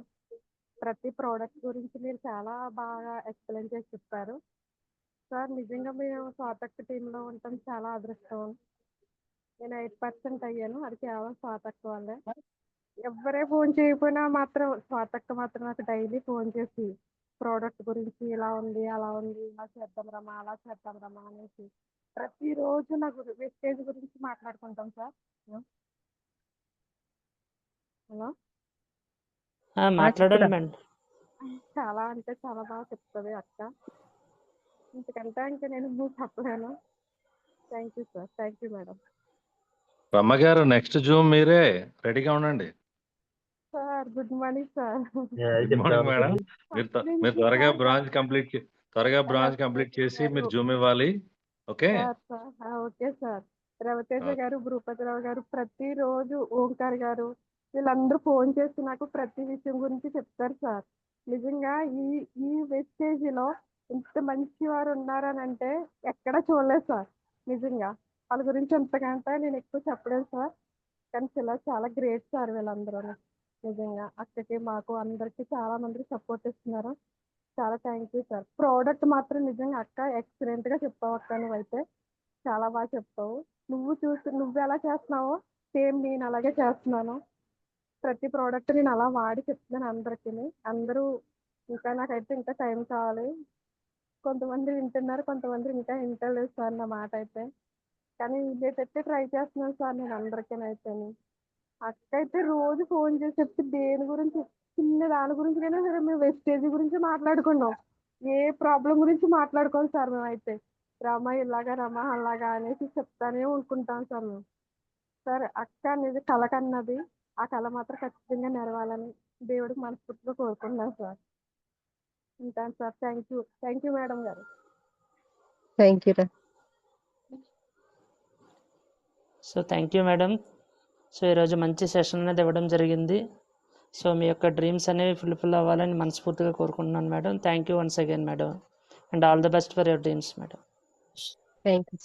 ప్రతి ప్రోడక్ట్ గురించి మీరు చాలా బాగా ఎక్స్ప్లెయిన్ చేసి చెప్పారు సార్. నిజంగా మేము స్వాతక్క టీంలో ఉండటం చాలా అదృష్టం. నేను 8% అయ్యాను, అది కేవలం స్వాతక్క వల్లే. ఎవరే ఫోన్ చేయకపోయినా మాత్రం స్వాతక్క మాత్రం నాకు డైలీ ఫోన్ చేసి ప్రోడక్ట్ గురించి ఇలా ఉంది, అలా ఉంది, ఇలా చేద్దాం రమ్మా, అలా చేద్దాం రమ్మా అనేసి ప్రతిరోజు నాకు వెస్టేజ్ గురించి మాట్లాడుకుంటాం సార్. హలో. మాట్లాడండి చెప్పురా. మేడం. చాలా అంటే చాలా బాగా చెప్తుంది అక్క. ఇంతకంటే ఇంకా నేను చెప్పలేను. Thank you sir. Thank you madam. రమ్మ గారు నెక్స్ట్ జూమ్ మీరే రెడీగా ఉండండి. Sir good morning sir. Good morning madam. మీరు ఫస్ట్ మీరు నుంచి త్వరగా సార్ బ్రాంచ్ కంప్లీట్ చేసి మీరు జూమ్ ఇవ్వాలి. Okay okay sir. Raviteja okay. గారు, భూపతిరావు గారు, ప్రతిరోజు ఓంకార్ గారు వీళ్ళందరూ ఫోన్ చేసి నాకు ప్రతి విషయం గురించి చెప్తారు సార్. నిజంగా ఈ ఈ వెస్టేజ్లో ఇంత మంచి వారు ఉన్నారని అంటే ఎక్కడ చూడలేదు సార్. నిజంగా వాళ్ళ గురించి ఎంతకంటే నేను ఎక్కువ చెప్పలేదు సార్. కానీ చాలా గ్రేట్ సార్ వీళ్ళందరూ. నిజంగా అక్కకి మాకు అందరికి చాలా మందికి సపోర్ట్ ఇస్తున్నారు. చాలా థ్యాంక్ యూ సార్. ప్రోడక్ట్ మాత్రం నిజంగా అక్క ఎక్సలెంట్గా చెప్పావు అక్క. నువ్వైతే చాలా బాగా చెప్తావు. నువ్వు ఎలా చేస్తున్నావో సేమ్ నేను అలాగే చేస్తున్నాను. ప్రతి ప్రోడక్ట్ నేను అలా వాడి చెప్తున్నాను అందరికీ. అందరూ ఇంకా నాకైతే ఇంకా టైం కావాలి. కొంతమంది వింటున్నారు, కొంతమంది ఇంకా వింటలేదు సార్ నా మాట అయితే. కానీ ఇదేటట్టే ట్రై చేస్తున్నాను సార్ నేను అందరికీనైతే. అక్క అయితే రోజు ఫోన్ చేసి చెప్తే దేని గురించి చిన్న దాని గురించికైనా సరే మేము వెస్టేజ్ గురించి మాట్లాడుకున్నాం. ఏ ప్రాబ్లం గురించి మాట్లాడుకోం సార్ మేమైతే. రమ ఇలాగా రమ అలాగా అనేసి చెప్తానే ఉంటుకుంటాం సార్ మేము. సార్ అక్క అనేది కళ కన్నది. ఆ కళ మాత్రం ఖచ్చితంగా నెరవాలని దేవుడికి మనస్ఫూర్తిగా కోరుకుంటున్నాను సార్. ఉంటాను సార్. థ్యాంక్ యూ మేడం గారు. థ్యాంక్ యూ రా. So thank you madam. So ఈరోజు మంచి సెషన్ అనేది ఇవ్వడం జరిగింది. సో మీ యొక్క డ్రీమ్స్ అనేవి ఫుల్ఫిల్ అవ్వాలని మనస్ఫూర్తిగా కోరుకుంటున్నాను madam. Thank you once again madam, and all the best for your dreams madam. Thank you.